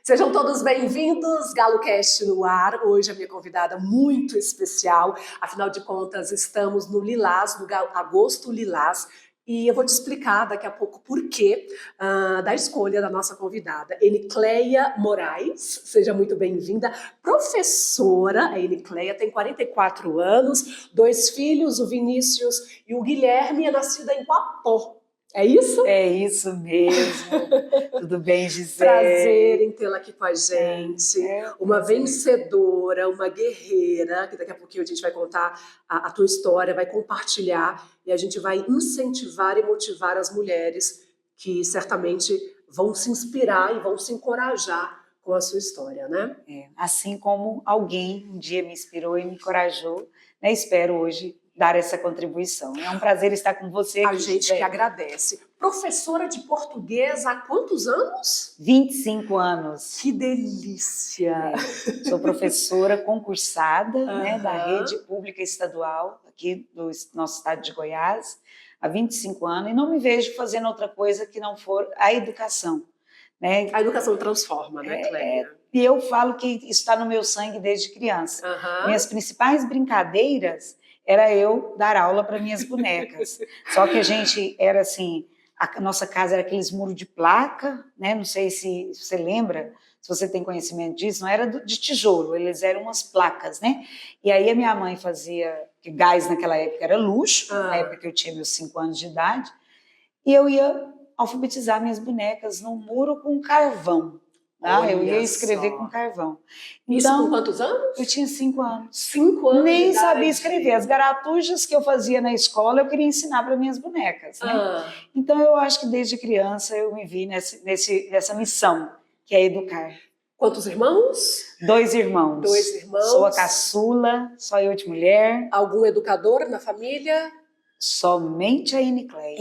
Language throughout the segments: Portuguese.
Sejam todos bem-vindos, GaloCast no ar. Hoje a minha convidada muito especial, afinal de contas estamos no Lilás, no Agosto Lilás, e eu vou te explicar daqui a pouco por quê da escolha da nossa convidada, Enicleia Moraes. Seja muito bem-vinda, professora. A Enicleia tem 44 anos, 2 filhos, o Vinícius e o Guilherme, é nascida em Coapó. É isso? É isso mesmo. Tudo bem, Gisele? Prazer em tê-la aqui com a gente. Uma prazer. Vencedora, uma guerreira, que daqui a pouquinho a gente vai contar a tua história, vai compartilhar e a gente vai incentivar e motivar as mulheres que certamente vão se inspirar e vão se encorajar com a sua história, né? Assim como alguém um dia me inspirou e me encorajou, né? Espero hoje dar essa contribuição. É um prazer estar com você aqui. A gente que agradece. Professora de português há quantos anos? 25 anos. Que delícia! Sou professora concursada, né, da rede pública estadual aqui do nosso estado de Goiás, há 25 anos, e não me vejo fazendo outra coisa que não for a educação. Né? A educação transforma, né, Cleia? E eu falo que isso está no meu sangue desde criança. Minhas principais brincadeiras era eu dar aula para minhas bonecas. Só que a gente era assim, a nossa casa era aqueles muros de placa, né? Não sei se você lembra, se você tem conhecimento disso, não era de tijolo, eles eram umas placas, né? E aí a minha mãe fazia, que gás naquela época era luxo, na época que eu tinha meus 5 anos de idade, e eu ia alfabetizar minhas bonecas no muro com carvão. Eu ia escrever com carvão. Então, isso com quantos anos? Eu tinha 5 anos. 5 anos. Nem sabia escrever. As garatujas que eu fazia na escola, eu queria ensinar para minhas bonecas. Né? Então, eu acho que desde criança eu me vi nessa missão, que é educar. Quantos irmãos? 2 irmãos. 2 irmãos. Sou a caçula, só eu de mulher. Algum educador na família? Somente a Enicleia.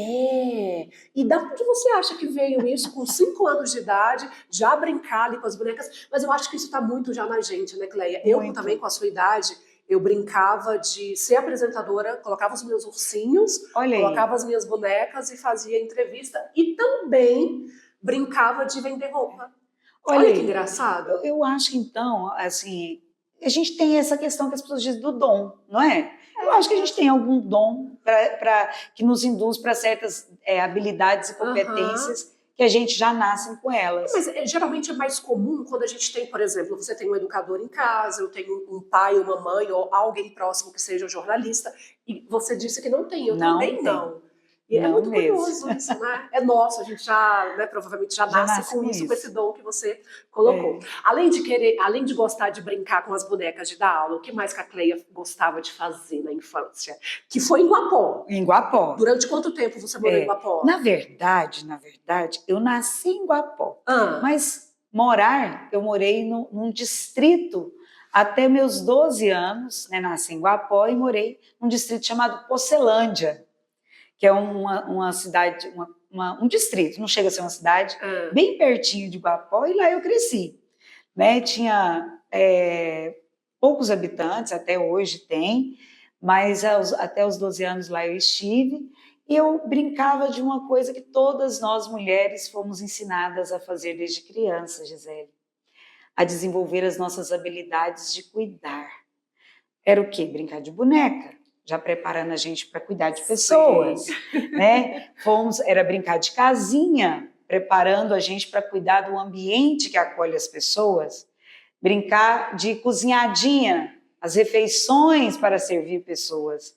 E da onde você acha que veio isso com 5 anos de idade, já brincar ali com as bonecas? Mas eu acho que isso está muito já na gente, né, Cleia? Eu também, com a sua idade, eu brincava de ser apresentadora, colocava os meus ursinhos, colocava as minhas bonecas e fazia entrevista. E também brincava de vender roupa. Olha que engraçado. Eu acho que, então, assim, a gente tem essa questão que as pessoas dizem do dom, não é? Eu acho que a gente tem algum dom que nos induz para certas habilidades e competências que a gente já nasce com elas. Mas geralmente é mais comum quando a gente tem, por exemplo, você tem um educador em casa, eu tenho um pai, uma mãe ou alguém próximo que seja jornalista, e você disse que não tem, eu também não. E é muito curioso isso, né? É nosso, a gente já, né, provavelmente já nasce com isso, com esse dom que você colocou. Além de gostar de brincar com as bonecas, de dar aula, o que mais que a Cleia gostava de fazer na infância? Que foi em Coapó. Em Coapó. Durante quanto tempo você morou em Coapó? Na verdade, eu nasci em Coapó. Mas eu morei num distrito até meus 12 anos, né? Nasci em Coapó e morei num distrito chamado Pocelândia, que é uma cidade, um distrito, não chega a ser uma cidade, bem pertinho de Coapó, e lá eu cresci. Né? Tinha poucos habitantes, até hoje tem, mas até os 12 anos lá eu estive, e eu brincava de uma coisa que todas nós mulheres fomos ensinadas a fazer desde criança, Gisele, a desenvolver as nossas habilidades de cuidar. Era o quê? Brincar de boneca. Já preparando a gente para cuidar de pessoas, né? Era brincar de casinha, preparando a gente para cuidar do ambiente que acolhe as pessoas, brincar de cozinhadinha, as refeições para servir pessoas.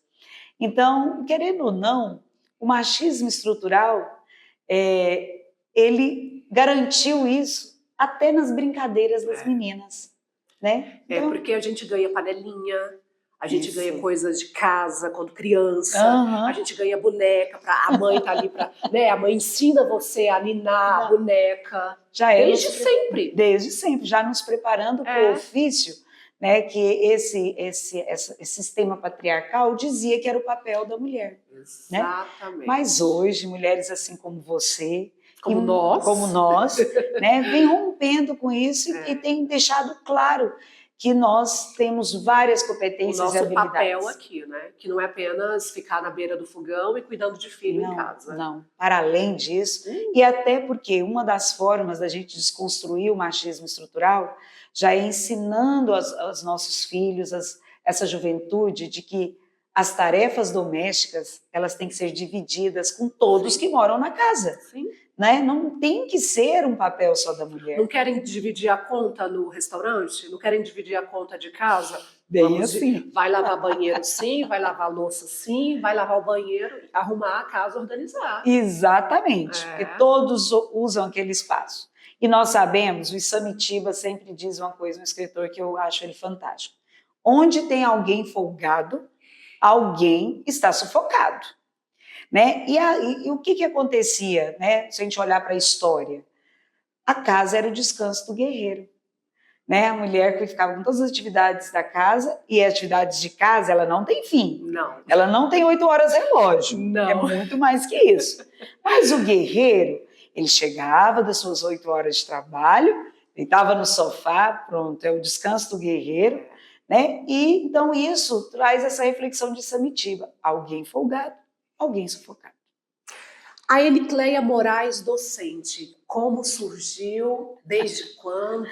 Então, querendo ou não, o machismo estrutural, ele garantiu isso até nas brincadeiras das meninas, né? Então, porque a gente ganha panelinha, a gente ganha coisas de casa quando criança, a gente ganha boneca, a mãe tá ali né? A mãe ensina você a ninar a boneca. Desde sempre. Desde sempre, já nos preparando para o ofício, né? Que esse sistema patriarcal dizia que era o papel da mulher. Exatamente. Né? Mas hoje, mulheres assim como você, como nós, né? Vem rompendo com isso e tem deixado claro que nós temos várias competências e o nosso habilidades. papel aqui, né? Que não é apenas ficar na beira do fogão e cuidando de filho em casa. Não, para além disso, e até porque uma das formas da gente desconstruir o machismo estrutural já é ensinando aos nossos filhos, essa juventude, de que as tarefas domésticas, elas têm que ser divididas com todos que moram na casa. Sim. Né? Não tem que ser um papel só da mulher. Não querem dividir a conta no restaurante? Não querem dividir a conta de casa? Bem assim. Vai lavar banheiro sim, vai lavar louça sim, vai lavar o banheiro, arrumar a casa, organizar. Exatamente, porque todos usam aquele espaço. E nós sabemos, o Isamitiba sempre diz uma coisa, um escritor que eu acho ele fantástico. Onde tem alguém folgado, alguém está sufocado. Né? E o que acontecia, né? Se a gente olhar para a história? A casa era o descanso do guerreiro. Né? A mulher que ficava com todas as atividades da casa, e as atividades de casa, ela não tem fim. Não. Ela não tem 8 horas relógio. Não. É muito mais que isso. Mas o guerreiro, ele chegava das suas 8 horas de trabalho, deitava no sofá, pronto, é o descanso do guerreiro. Né? E então isso traz essa reflexão de Isamitiba. Alguém folgado, alguém sufocado. A Enicleia Moraes, docente, como surgiu? Desde quando?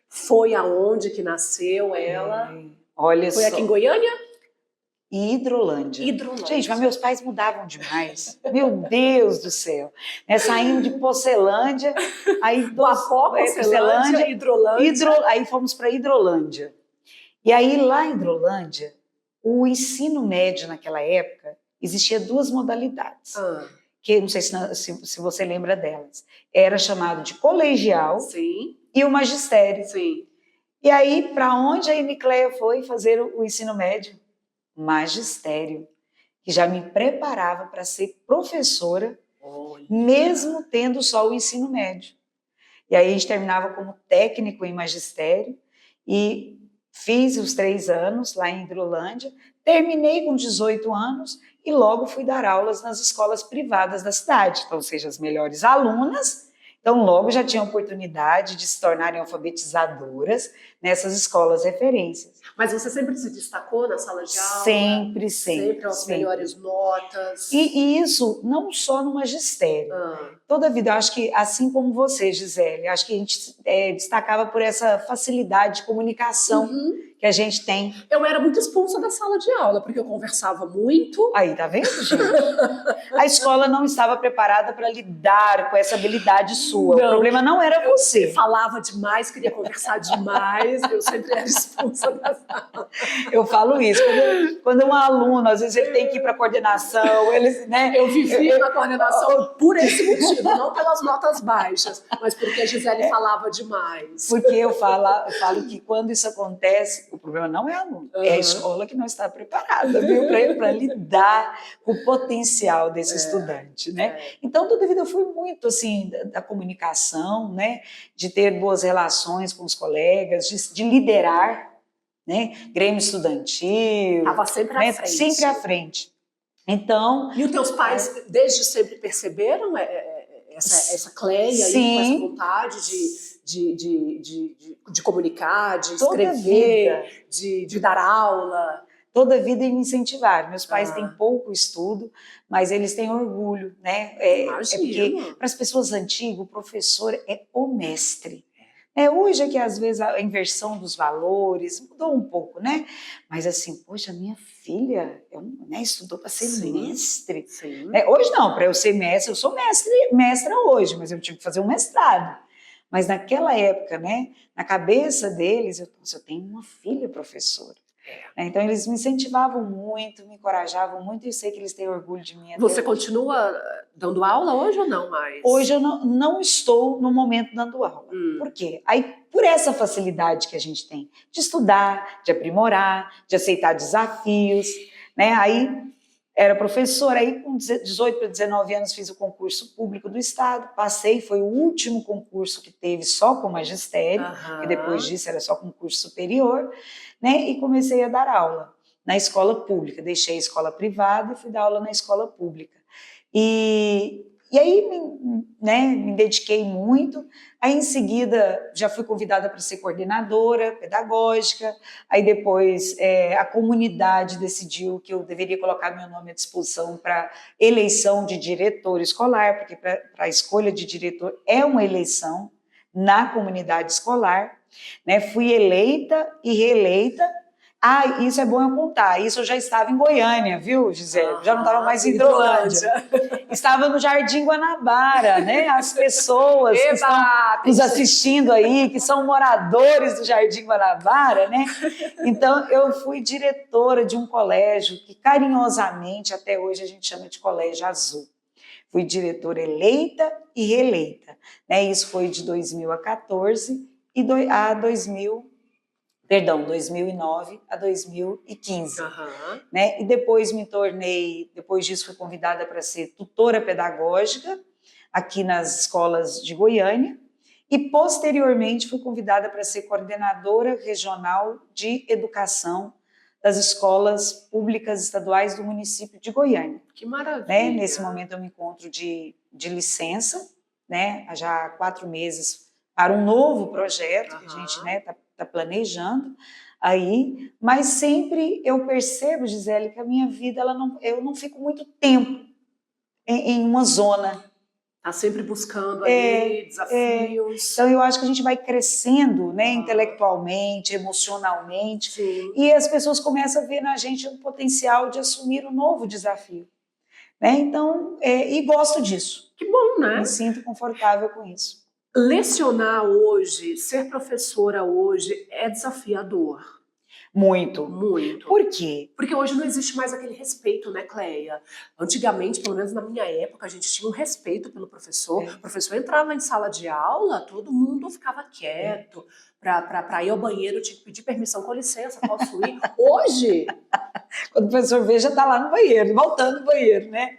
Foi aonde que nasceu ela? Olha Foi só. aqui em Goiânia? Hidrolândia. Hidrolândia. Gente, mas meus pais mudavam demais. Meu Deus do céu. Né, saindo de Pocelândia, aí Guapó, Pocelândia, Hidrolândia. Aí fomos para Hidrolândia. E aí lá em Hidrolândia, o ensino médio naquela época existia 2 modalidades. Que não sei se você lembra delas. Era chamado de colegial. Sim. E o magistério. Sim. E aí, para onde a Enicleia foi fazer o ensino médio? Magistério, que já me preparava para ser professora, mesmo tendo só o ensino médio. E aí a gente terminava como técnico em magistério e fiz os 3 anos lá em Hidrolândia, terminei com 18 anos e logo fui dar aulas nas escolas privadas da cidade, então, ou seja, as melhores alunas. Então, logo já tinha oportunidade de se tornarem alfabetizadoras nessas escolas referências. Mas você sempre se destacou na sala de aula? Sempre. Sempre as melhores notas? E isso não só no magistério. Toda a vida, eu acho que, assim como você, Gisele, acho que a gente destacava por essa facilidade de comunicação que a gente tem. Eu era muito expulsa da sala de aula, porque eu conversava muito. Aí, tá vendo, gente? A escola não estava preparada para lidar com essa habilidade sua. Não. O problema não era você. Eu falava demais, queria conversar demais, eu sempre era expulsa da sala. Eu falo isso. Quando um aluno, às vezes, ele tem que ir para a coordenação, eles, né? Eu vivia na coordenação por esse motivo, não pelas notas baixas, mas porque a Gisele falava demais. Porque eu falo que quando isso acontece, o problema não é aluno, é a escola que não está preparada, viu, para lidar com o potencial desse estudante, né? Então, toda a vida eu fui muito, assim, da comunicação, né? De ter boas relações com os colegas, de liderar, né? Grêmio estudantil. Estava sempre à frente. Sempre à frente. Então... E os teus pais, desde sempre, perceberam essa Cleia aí, com essa vontade de comunicar, de escrever, de dar aula? Toda a vida me incentivaram. Meus pais têm pouco estudo, mas eles têm orgulho, né? É porque, para as pessoas antigas, o professor é o mestre. Hoje é que, às vezes, a inversão dos valores mudou um pouco, né? Mas, assim, poxa, minha filha estudou para ser mestre. Sim. Hoje não, para eu ser mestre, eu sou mestra hoje, mas eu tive que fazer um mestrado. Mas naquela época, né, na cabeça deles, eu tenho uma filha professora. Então, eles me incentivavam muito, me encorajavam muito, e eu sei que eles têm orgulho de mim. Você continua dando aula hoje ou não mais? Hoje eu não estou no momento dando aula. Por quê? Aí, por essa facilidade que a gente tem de estudar, de aprimorar, de aceitar desafios, né? Aí, era professora, aí com 18 para 19 anos fiz o concurso público do Estado, passei, foi o último concurso que teve só com magistério, e depois disso era só concurso superior, né? E comecei a dar aula na escola pública, deixei a escola privada e fui dar aula na escola pública. E E aí, me dediquei muito. Aí, em seguida, já fui convidada para ser coordenadora pedagógica. Aí, depois, a comunidade decidiu que eu deveria colocar meu nome à disposição para eleição de diretor escolar, porque para a escolha de diretor é uma eleição na comunidade escolar. Né? Fui eleita e reeleita. Ah, isso é bom eu contar. Isso eu já estava em Goiânia, viu, Gisele? Já não estava mais em Hidrolândia. Estava no Jardim Guanabara, né? As pessoas que estão nos assistindo aí, que são moradores do Jardim Guanabara, né? Então, eu fui diretora de um colégio que carinhosamente, até hoje, a gente chama de Colégio Azul. Fui diretora eleita e reeleita. Né? Isso foi de 2014 a 2009 a 2015. Né? E depois depois disso fui convidada para ser tutora pedagógica aqui nas escolas de Goiânia e posteriormente fui convidada para ser coordenadora regional de educação das escolas públicas estaduais do município de Goiânia. Que maravilha! Né? Nesse momento eu me encontro de licença, né? Há já 4 meses para um novo projeto que a gente, né, tá planejando aí, mas sempre eu percebo, Gisele, que a minha vida, eu não fico muito tempo em uma zona. Está sempre buscando ali desafios. Então eu acho que a gente vai crescendo, né, intelectualmente, emocionalmente, Sim. E as pessoas começam a ver na gente um potencial de assumir um novo desafio. Né? Então, e gosto disso. Que bom, né? Me sinto confortável com isso. Lecionar hoje, ser professora hoje é desafiador. Muito. Muito. Por quê? Porque hoje não existe mais aquele respeito, né, Cleia? Antigamente, pelo menos na minha época, a gente tinha um respeito pelo professor. O professor entrava em sala de aula, todo mundo ficava quieto. Para ir ao banheiro, tinha que pedir permissão, com licença, posso ir? Hoje... Quando o professor vê, já está lá no banheiro, voltando no banheiro, né?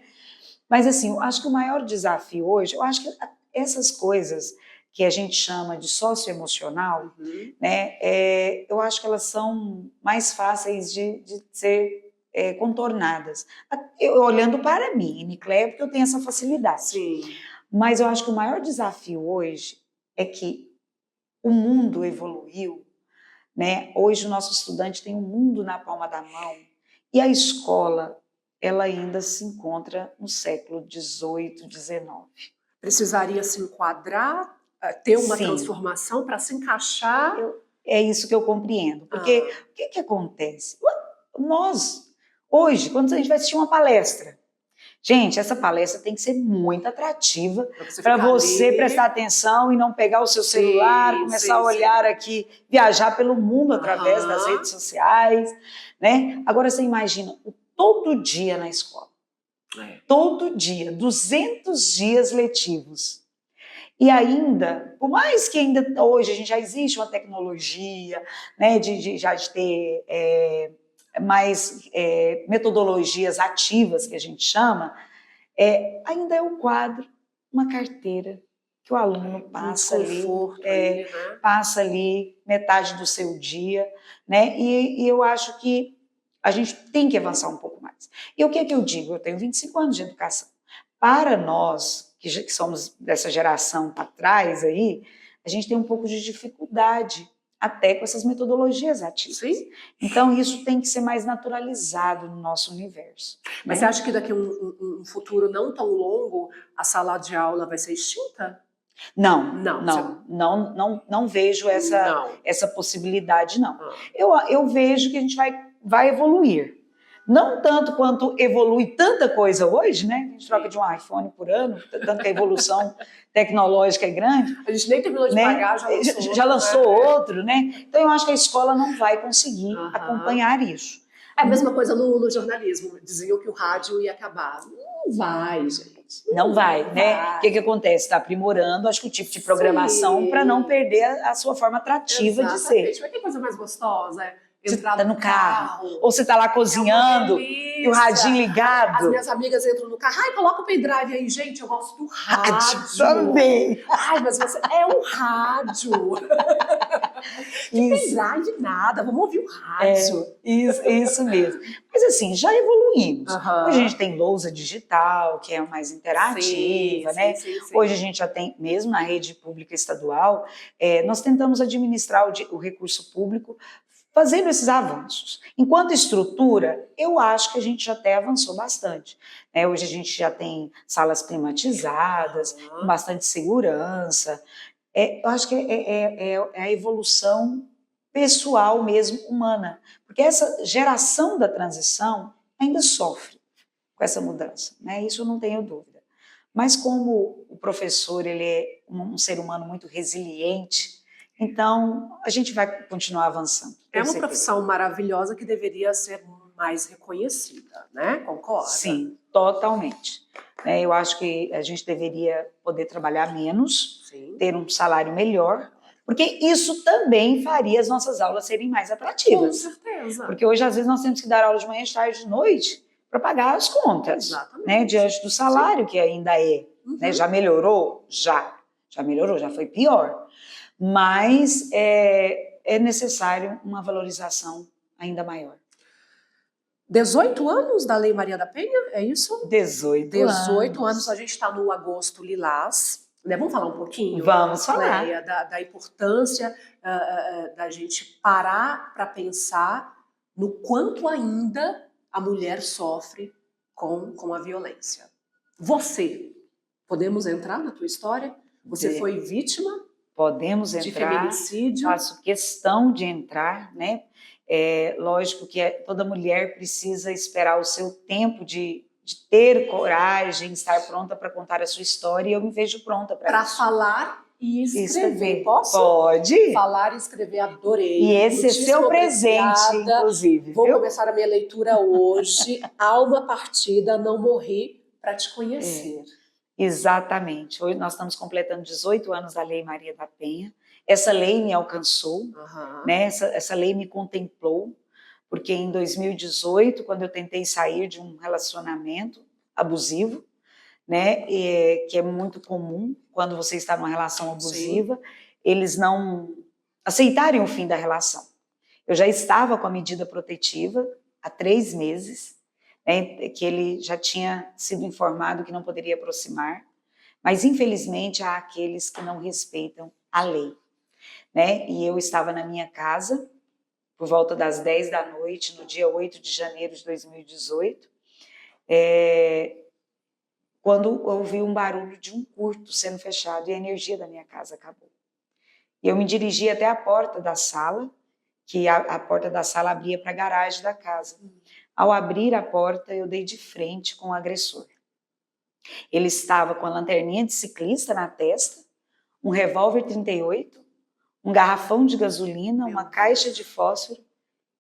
Mas assim, eu acho que o maior desafio hoje, eu acho que essas coisas que a gente chama de socioemocional, né, eu acho que elas são mais fáceis de ser contornadas. Olhando para mim, Nicléia, porque eu tenho essa facilidade. Sim. Mas eu acho que o maior desafio hoje é que o mundo evoluiu, né? Hoje o nosso estudante tem o mundo na palma da mão e a escola, ela ainda se encontra no século XVIII, XIX. Precisaria se enquadrar, ter uma transformação para se encaixar? É isso que eu compreendo. Porque o que acontece? Nós, hoje, quando a gente vai assistir uma palestra, gente, essa palestra tem que ser muito atrativa para você prestar atenção e não pegar o seu celular, começar a olhar aqui, viajar pelo mundo através das redes sociais, né? Agora você imagina, todo dia na escola, todo dia, 200 dias letivos. E ainda, por mais que ainda hoje a gente já existe uma tecnologia, né, de ter mais metodologias ativas, que a gente chama, ainda é um quadro, uma carteira, que o aluno passa passa ali metade do seu dia, né? E eu acho que a gente tem que avançar um pouco mais. E o que é que eu digo? Eu tenho 25 anos de educação. Para nós, que somos dessa geração para trás aí, a gente tem um pouco de dificuldade até com essas metodologias ativas. Sim. Então, isso tem que ser mais naturalizado no nosso universo. Mas você acha que daqui a um futuro não tão longo, a sala de aula vai ser extinta? Não vejo essa possibilidade, não. Eu vejo que a gente vai evoluir. Não tanto quanto evolui tanta coisa hoje, né? A gente troca de um iPhone por ano, tanto que a evolução tecnológica é grande. A gente nem terminou de pagar, já lançou outro, né? Então eu acho que a escola não vai conseguir acompanhar isso. É a mesma coisa no jornalismo. Diziam que o rádio ia acabar. Não vai, gente. Não vai, né? O que acontece? Está aprimorando, acho que o tipo de programação para não perder a sua forma atrativa de ser. Mas que coisa mais gostosa Você está no carro, ou você está lá cozinhando e o radinho ligado. As minhas amigas entram no carro, ai, coloca o pendrive aí, gente, eu gosto do rádio. Também. Ai, mas você é um rádio. Que pendrive nada, vamos ouvir o rádio. Isso mesmo. Mas assim, já evoluímos. Hoje a gente tem lousa digital, que é mais interativa, né? Sim. Hoje a gente já tem, mesmo na rede pública estadual, nós tentamos administrar o recurso público fazendo esses avanços. Enquanto estrutura, eu acho que a gente já até avançou bastante. Hoje a gente já tem salas climatizadas, com bastante segurança. Eu acho que é a evolução pessoal mesmo, humana. Porque essa geração da transição ainda sofre com essa mudança, né? Isso eu não tenho dúvida. Mas como o professor ele é um ser humano muito resiliente, então a gente vai continuar avançando. É uma profissão maravilhosa que deveria ser mais reconhecida, né? Concorda? Sim, totalmente. Eu acho que a gente deveria poder trabalhar menos, ter um salário melhor, porque isso também faria as nossas aulas serem mais atrativas. Com certeza. Porque hoje, às vezes, nós temos que dar aula de manhã, de tarde, de noite, para pagar as contas, né? Diante do salário, que ainda é. Né? Já melhorou? Já melhorou, já foi pior. Mas é necessário uma valorização ainda maior. 18 anos da Lei Maria da Penha, é isso? 18 anos, a gente está no Agosto Lilás. Né? Vamos falar um pouquinho? Vamos falar. Leia, da importância da gente parar para pensar no quanto ainda a mulher sofre com a violência. Você, podemos entrar na tua história? Você foi vítima? Podemos entrar. De feminicídio? Faço questão de entrar, né? Lógico que toda mulher precisa esperar o seu tempo de ter coragem, estar pronta para contar a sua história, e eu me vejo pronta para isso. Para falar e escrever. Posso? Pode. Falar e escrever, adorei. E esse é seu presente, inclusive. Vou começar a minha leitura hoje. Alma partida, não morri para te conhecer. Exatamente. Hoje nós estamos completando 18 anos da Lei Maria da Penha. Essa lei me alcançou, né? Essa lei me contemplou, porque em 2018, quando eu tentei sair de um relacionamento abusivo, né? Que é muito comum quando você está numa relação abusiva, eles não aceitarem o fim da relação. Eu já estava com a medida protetiva há 3 meses, né? Que ele já tinha sido informado que não poderia aproximar, mas infelizmente há aqueles que não respeitam a lei. Né? E eu estava na minha casa, por volta das 10 da noite, no dia 8 de janeiro de 2018, quando eu ouvi um barulho de um curto sendo fechado e a energia da minha casa acabou. E eu me dirigi até a porta da sala, que a porta da sala abria para a garagem da casa. Ao abrir a porta, eu dei de frente com o agressor. Ele estava com a lanterninha de ciclista na testa, um revólver 38, um garrafão de gasolina, uma caixa de fósforo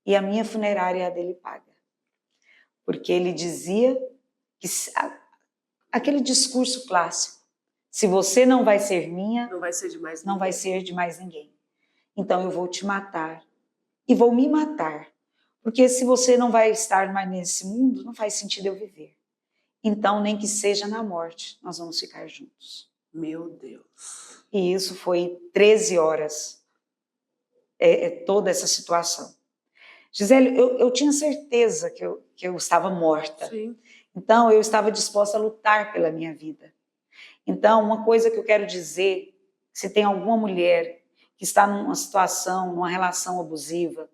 e a minha funerária, a dele paga. Porque ele dizia que aquele discurso clássico, se você não vai ser minha, não vai ser de mais ninguém. Não vai ser de mais ninguém. Então eu vou te matar e vou me matar, porque se você não vai estar mais nesse mundo, não faz sentido eu viver. Então nem que seja na morte, nós vamos ficar juntos. Meu Deus. E isso foi 13 horas, toda essa situação. Gisele, eu tinha certeza que eu estava morta. Sim. Então, eu estava disposta a lutar pela minha vida. Então, uma coisa que eu quero dizer, se tem alguma mulher que está numa situação, numa relação abusiva,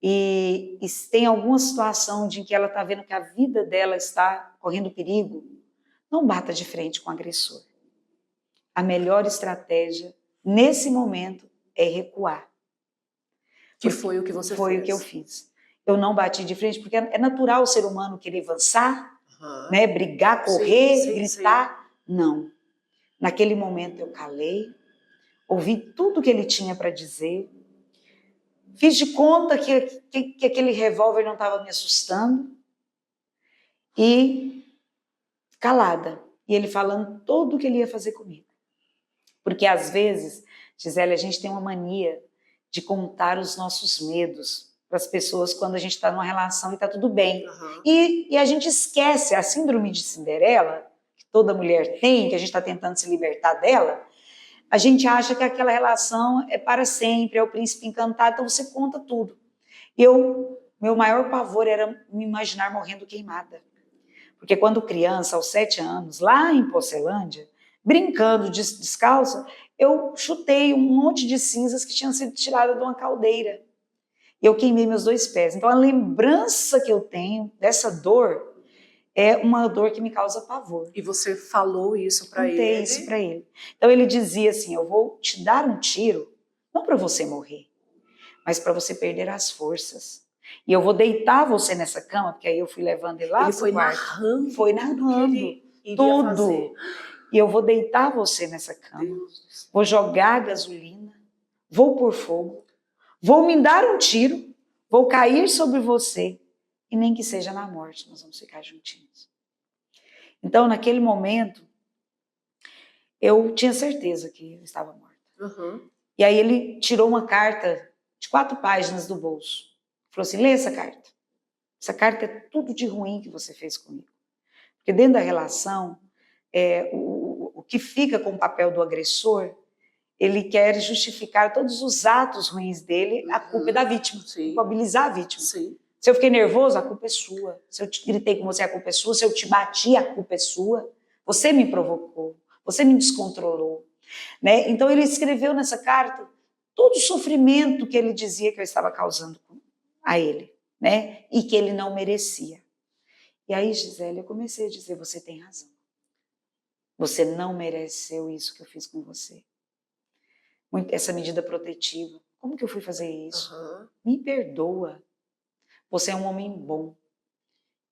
e tem alguma situação de que ela está vendo que a vida dela está correndo perigo, não bata de frente com o agressor. A melhor estratégia, nesse momento, é recuar. Que foi o que você fez. Foi o que eu fiz. Eu não bati de frente, porque é natural o ser humano querer avançar, né, brigar, correr, gritar. Sim. Não. Naquele momento eu calei, ouvi tudo que ele tinha para dizer, fiz de conta que aquele revólver não estava me assustando, e calada. E ele falando tudo o que ele ia fazer comigo. Porque às vezes, Gisele, a gente tem uma mania de contar os nossos medos para as pessoas quando a gente está numa relação e está tudo bem. E a gente esquece a síndrome de Cinderela, que toda mulher tem, que a gente está tentando se libertar dela. A gente acha que aquela relação é para sempre, é o príncipe encantado, então você conta tudo. Meu maior pavor era me imaginar morrendo queimada. Porque quando criança, aos 7 anos, lá em Porcelândia, brincando descalça, eu chutei um monte de cinzas que tinham sido tiradas de uma caldeira. Eu queimei meus 2 pés. Então a lembrança que eu tenho dessa dor é uma dor que me causa pavor. E você falou isso para ele? Contei isso para ele. Então ele dizia assim, eu vou te dar um tiro, não para você morrer, mas para você perder as forças. E eu vou deitar você nessa cama, porque aí eu fui levando ele lá pro quarto. Foi narrando tudo. E eu vou deitar você nessa cama. Deus. Vou jogar gasolina, vou pôr fogo, vou me dar um tiro, vou cair sobre você, e nem que seja na morte, nós vamos ficar juntinhos. Então, naquele momento, eu tinha certeza que eu estava morta. E aí ele tirou uma carta de 4 páginas do bolso. Falou assim, lê essa carta. Essa carta é tudo de ruim que você fez comigo. Porque dentro da relação, o que fica com o papel do agressor, ele quer justificar todos os atos ruins dele, a culpa é da vítima, culpabilizar a vítima. Sim. Se eu fiquei nervoso, a culpa é sua. Se eu te gritei com você, a culpa é sua. Se eu te bati, a culpa é sua. Você me provocou, você me descontrolou. Né? Então ele escreveu nessa carta todo o sofrimento que ele dizia que eu estava causando a ele, né? E que ele não merecia. E aí, Gisele, eu comecei a dizer, você tem razão. Você não mereceu isso que eu fiz com você. Essa medida protetiva. Como que eu fui fazer isso? Me perdoa. Você é um homem bom.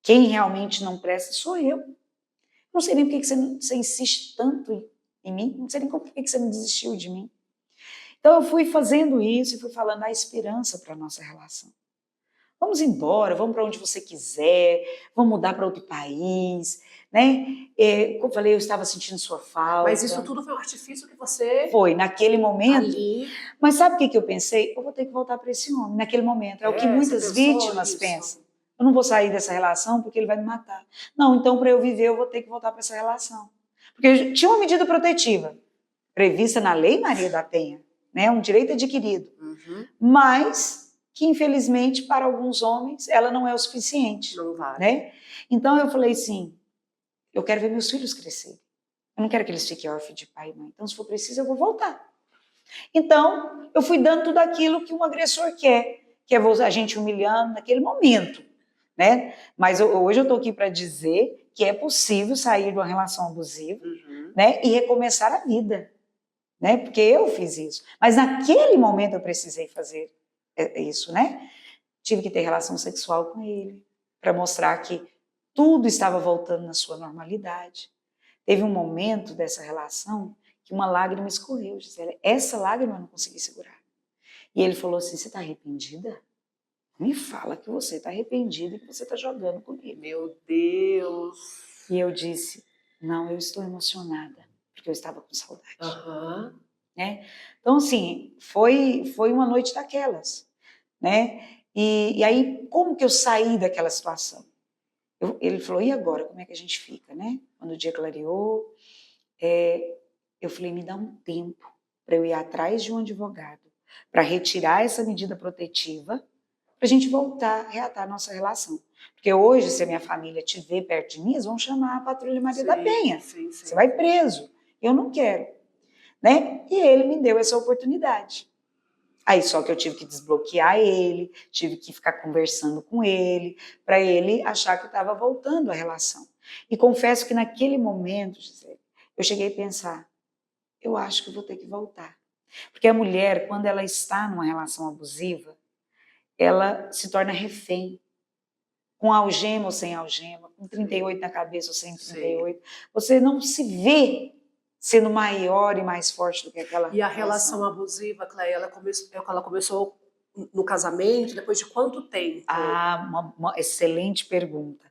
Quem realmente não presta sou eu. Não sei nem por que você insiste tanto em mim. Não sei nem por que você não desistiu de mim. Então eu fui fazendo isso e fui falando a esperança para a nossa relação. Vamos embora, vamos para onde você quiser, vamos mudar para outro país, né? Como eu falei, eu estava sentindo sua falta. Mas isso tudo foi um artifício que você... Foi, naquele momento. Ali... Mas sabe o que eu pensei? Eu vou ter que voltar para esse homem, naquele momento. É o que muitas vítimas pensam. Eu não vou sair dessa relação porque ele vai me matar. Não, então para eu viver eu vou ter que voltar para essa relação. Porque tinha uma medida protetiva, prevista na Lei Maria da Penha, né? Um direito adquirido. Mas que infelizmente para alguns homens ela não é o suficiente. Não vale. Né? Então eu falei assim, eu quero ver meus filhos crescerem. Eu não quero que eles fiquem órfãos de pai e mãe. Então se for preciso eu vou voltar. Então eu fui dando tudo aquilo que um agressor quer, que é a gente humilhando naquele momento. Né? Mas hoje eu estou aqui para dizer que é possível sair de uma relação abusiva, né? E recomeçar a vida. Né? Porque eu fiz isso. Mas naquele momento eu precisei fazer isso, né? Tive que ter relação sexual com ele, para mostrar que tudo estava voltando na sua normalidade. Teve um momento dessa relação que uma lágrima escorreu, Gisele. Essa lágrima eu não consegui segurar. E ele falou assim, você está arrependida? Me fala que você está arrependida e que você está jogando comigo. Meu Deus! E eu disse, não, eu estou emocionada, porque eu estava com saudade. Né? Então, assim, foi uma noite daquelas. Né? E aí, como que eu saí daquela situação? Ele falou, e agora, como é que a gente fica? Né? Quando o dia clareou, eu falei, me dá um tempo para eu ir atrás de um advogado, para retirar essa medida protetiva, para a gente voltar, reatar a nossa relação. Porque hoje, se a minha família te ver perto de mim, eles vão chamar a Patrulha Maria da Penha. Você vai preso. Eu não quero. Né? E ele me deu essa oportunidade. Aí só que eu tive que desbloquear ele, tive que ficar conversando com ele, para ele achar que eu estava voltando à relação. E confesso que naquele momento, Gisele, eu cheguei a pensar, eu acho que eu vou ter que voltar. Porque a mulher, quando ela está numa relação abusiva, ela se torna refém. Com algema ou sem algema, com 38 na cabeça ou sem 38. Você não se vê sendo maior e mais forte do que aquela E a relação abusiva, Cleia, ela começou no casamento, depois de quanto tempo? Uma excelente pergunta.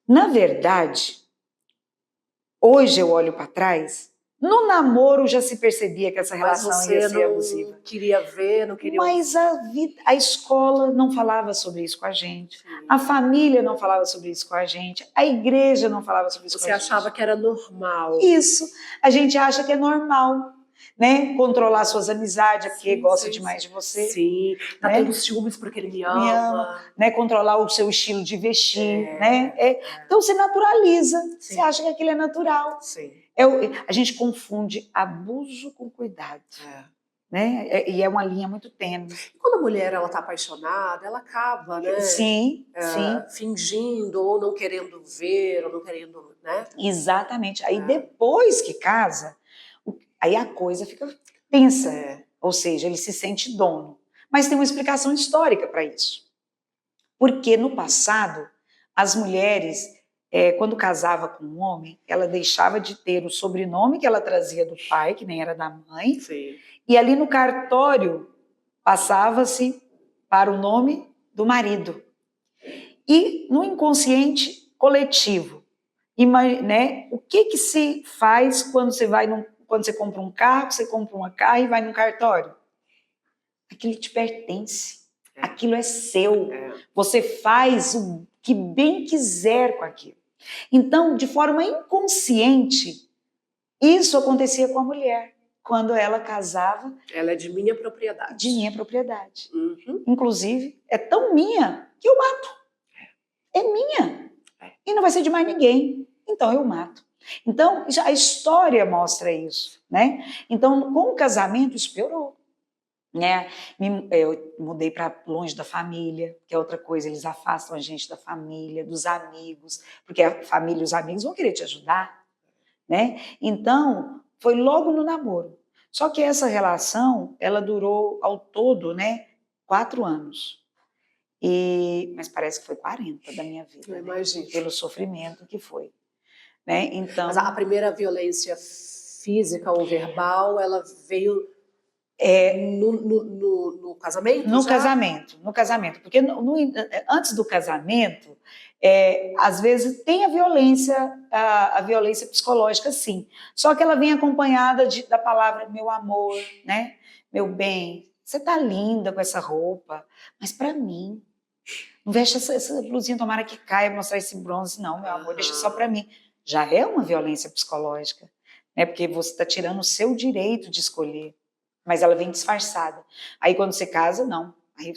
Na verdade, hoje eu olho para trás, no namoro já se percebia que essa relação ia ser abusiva. Não queria ver, não queria... Mas a escola não falava sobre isso com a gente, a família não falava sobre isso com a gente, a igreja não falava sobre isso com a gente. Você achava que era normal. Isso, a gente acha que é normal. né? Controlar suas amizades, porque gosta sim, demais de você. Sim, tá né? tendo ciúmes porque ele me ama. Me ama, né? Controlar o seu estilo de vestir, né? Então você naturaliza, você acha que aquilo é natural. Sim. A gente confunde abuso com cuidado. Né? E é uma linha muito tênue. Quando a mulher ela tá apaixonada, ela acaba, né? Sim. Fingindo ou não querendo ver, ou não querendo, né? Exatamente. Aí depois que casa, aí a coisa fica tensa. Ou seja, ele se sente dono. Mas tem uma explicação histórica para isso. Porque no passado, as mulheres, quando casava com um homem, ela deixava de ter o sobrenome que ela trazia do pai, que nem era da mãe. Sim. E ali no cartório passava-se para o nome do marido. E no inconsciente coletivo, né, o que se faz quando você compra um carro, você compra uma carro e vai no cartório? Aquilo te pertence, aquilo é seu. Você faz o que bem quiser com aquilo. Então, de forma inconsciente, isso acontecia com a mulher. Quando ela casava... Ela é de minha propriedade. De minha propriedade. Inclusive, é tão minha que eu mato. É minha. E não vai ser de mais ninguém. Então, eu mato. Então, a história mostra isso, né? Então, com o casamento, isso piorou. Né? Eu mudei para longe da família, que é outra coisa, eles afastam a gente da família, dos amigos, porque a família e os amigos vão querer te ajudar. Né? Então, foi logo no namoro. Só que essa relação, ela durou ao todo, né, 4 anos. Mas parece que foi 40 da minha vida. Eu imagino. Né? Pelo sofrimento que foi. Né? Então, mas a primeira violência física ou verbal, ela veio no casamento? No casamento. Porque antes do casamento, às vezes tem a violência psicológica, sim. Só que ela vem acompanhada da palavra meu amor, né? Meu bem, você tá linda com essa roupa, mas para mim, não veste essa blusinha, tomara que caia, mostrar esse bronze, não, meu amor, deixa só para mim. Já é uma violência psicológica, né? Porque você está tirando o seu direito de escolher. Mas ela vem disfarçada. Aí quando você casa, não. Aí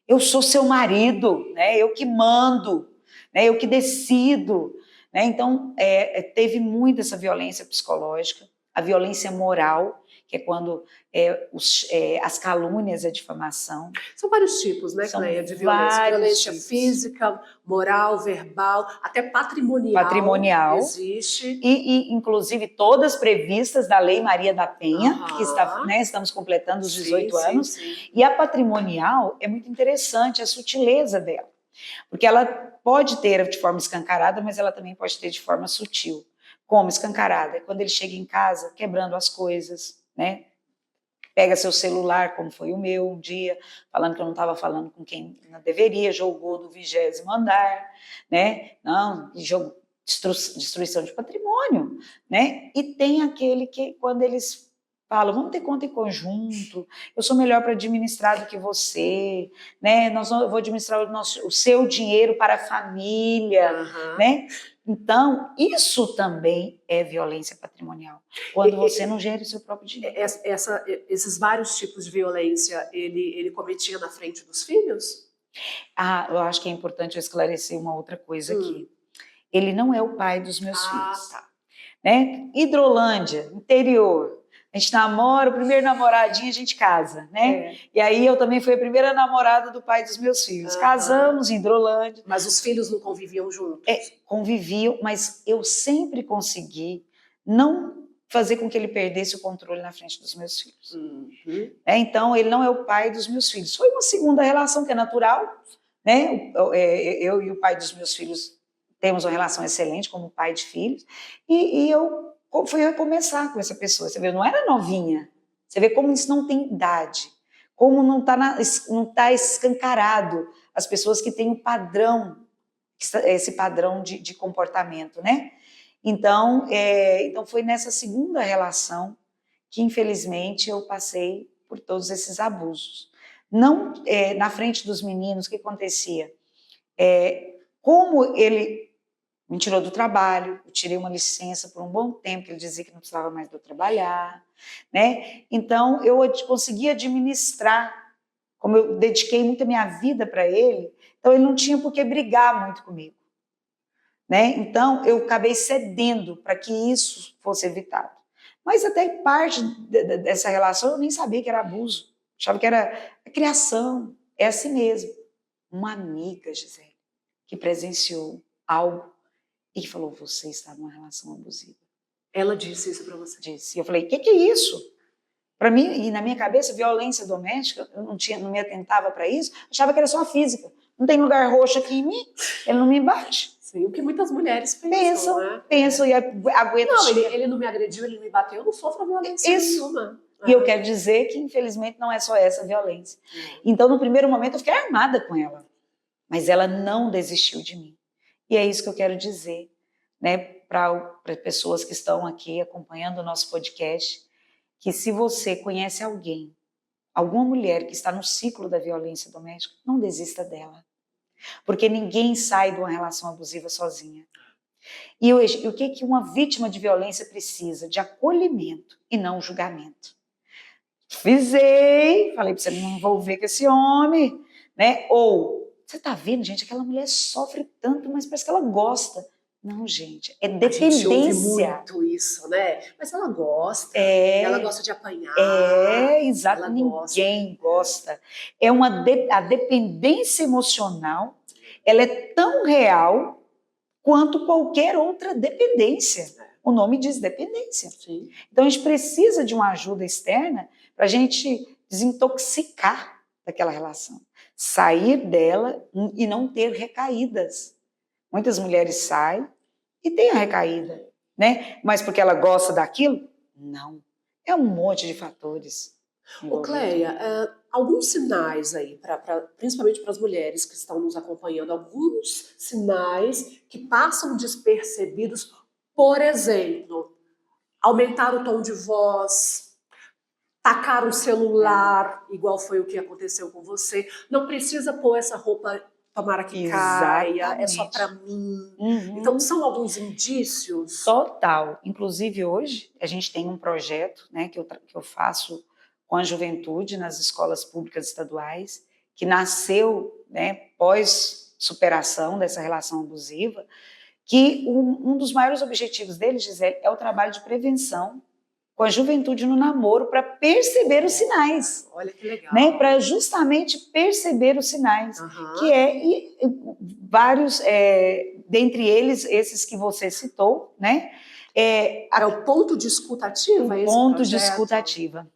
eu sou seu marido, né? Eu que mando, né? Eu que decido. Né? Então, teve muito essa violência psicológica, a violência moral, que é quando as calúnias, a difamação. São vários tipos, né, Cleia, de violência. Violência física, moral, verbal, até patrimonial. Existe. E, inclusive, todas previstas da Lei Maria da Penha, que estamos completando os 18 anos. Sim. E a patrimonial é muito interessante, a sutileza dela. Porque ela pode ter de forma escancarada, mas ela também pode ter de forma sutil. Como escancarada? É quando ele chega em casa quebrando as coisas, né? Pega seu celular, como foi o meu um dia, falando que eu não estava falando com quem não deveria, jogou do 20º andar, né? Não, destruição de patrimônio, né? E tem aquele que, quando eles falam, vamos ter conta em conjunto, eu sou melhor para administrar do que você, né? Eu vou administrar o seu dinheiro para a família, né? Então, isso também é violência patrimonial, quando você não gera o seu próprio dinheiro. Esses vários tipos de violência, ele cometia na frente dos filhos? Eu acho que é importante eu esclarecer uma outra coisa aqui. Ele não é o pai dos meus filhos. Tá. Né? Hidrolândia, interior. A gente namora, o primeiro namoradinho a gente casa, né? E aí eu também fui a primeira namorada do pai dos meus filhos. Casamos em Hidrolândia. Mas os filhos não conviviam juntos? Conviviam, mas eu sempre consegui não fazer com que ele perdesse o controle na frente dos meus filhos. Então, ele não é o pai dos meus filhos. Foi uma segunda relação que é natural, né? Eu e o pai dos meus filhos temos uma relação excelente como pai de filhos, e eu fui recomeçar com essa pessoa. Você vê, eu não era novinha. Você vê como isso não tem idade, como não tá escancarado as pessoas que têm um padrão, esse padrão de comportamento, né? Então foi nessa segunda relação que, infelizmente, eu passei por todos esses abusos. Não na frente dos meninos, o que acontecia? Como ele me tirou do trabalho, eu tirei uma licença por um bom tempo, que ele dizia que não precisava mais de eu trabalhar, né? Então, eu consegui administrar, como eu dediquei muito a minha vida para ele, então ele não tinha por que brigar muito comigo, né? Então, eu acabei cedendo para que isso fosse evitado. Mas até parte dessa relação eu nem sabia que era abuso, achava que era a criação, é assim mesmo. Uma amiga, Gisele, que presenciou algo e que falou, você está numa relação abusiva. Ela disse isso para você? Disse. E eu falei, o que é isso? Para mim, e na minha cabeça, violência doméstica, eu não me atentava para isso, achava que era só física. Não tem lugar roxo aqui em mim, ele não me bate. Sim, o que muitas mulheres pensam, né? Pensam e aguentam. Não, ele não me agrediu, ele não me bateu, eu não sofro violência nenhuma. E eu quero dizer que, infelizmente, não é só essa violência. Então, no primeiro momento, eu fiquei armada com ela. Mas ela não desistiu de mim. E é isso que eu quero dizer, né, para pessoas que estão aqui acompanhando o nosso podcast, que se você conhece alguém, alguma mulher que está no ciclo da violência doméstica, não desista dela. Porque ninguém sai de uma relação abusiva sozinha. E o que uma vítima de violência precisa? De acolhimento e não julgamento. Falei para você não envolver com esse homem, né? Ou, você tá vendo, gente, aquela mulher sofre tanto, mas parece que ela gosta. Não, gente, é dependência. A gente ouve muito isso, né? Mas ela gosta, ela gosta de apanhar. Exato, ninguém gosta. A dependência emocional, ela é tão real quanto qualquer outra dependência. O nome diz dependência. Sim. Então, a gente precisa de uma ajuda externa para a gente desintoxicar daquela relação. Sair dela e não ter recaídas. Muitas mulheres saem e têm a recaída, né? Mas porque ela gosta daquilo? Não. É um monte de fatores. Ô, Cleia, alguns sinais aí, principalmente para as mulheres que estão nos acompanhando, alguns sinais que passam despercebidos, por exemplo, aumentar o tom de voz, tacar o celular, igual foi o que aconteceu com você, não precisa pôr essa roupa, tomara que caia, é só para mim. Então, são alguns indícios? Total. Inclusive, hoje, a gente tem um projeto, né, que eu faço com a juventude nas escolas públicas estaduais, que nasceu, né, pós-superação dessa relação abusiva, que um dos maiores objetivos deles, Gisele, é o trabalho de prevenção com a juventude no namoro para perceber os sinais. Olha que legal. Né, para justamente perceber os sinais, que vários, dentre eles, esses que você citou, né? É o ponto de escuta ativa? O ponto de escuta ativa.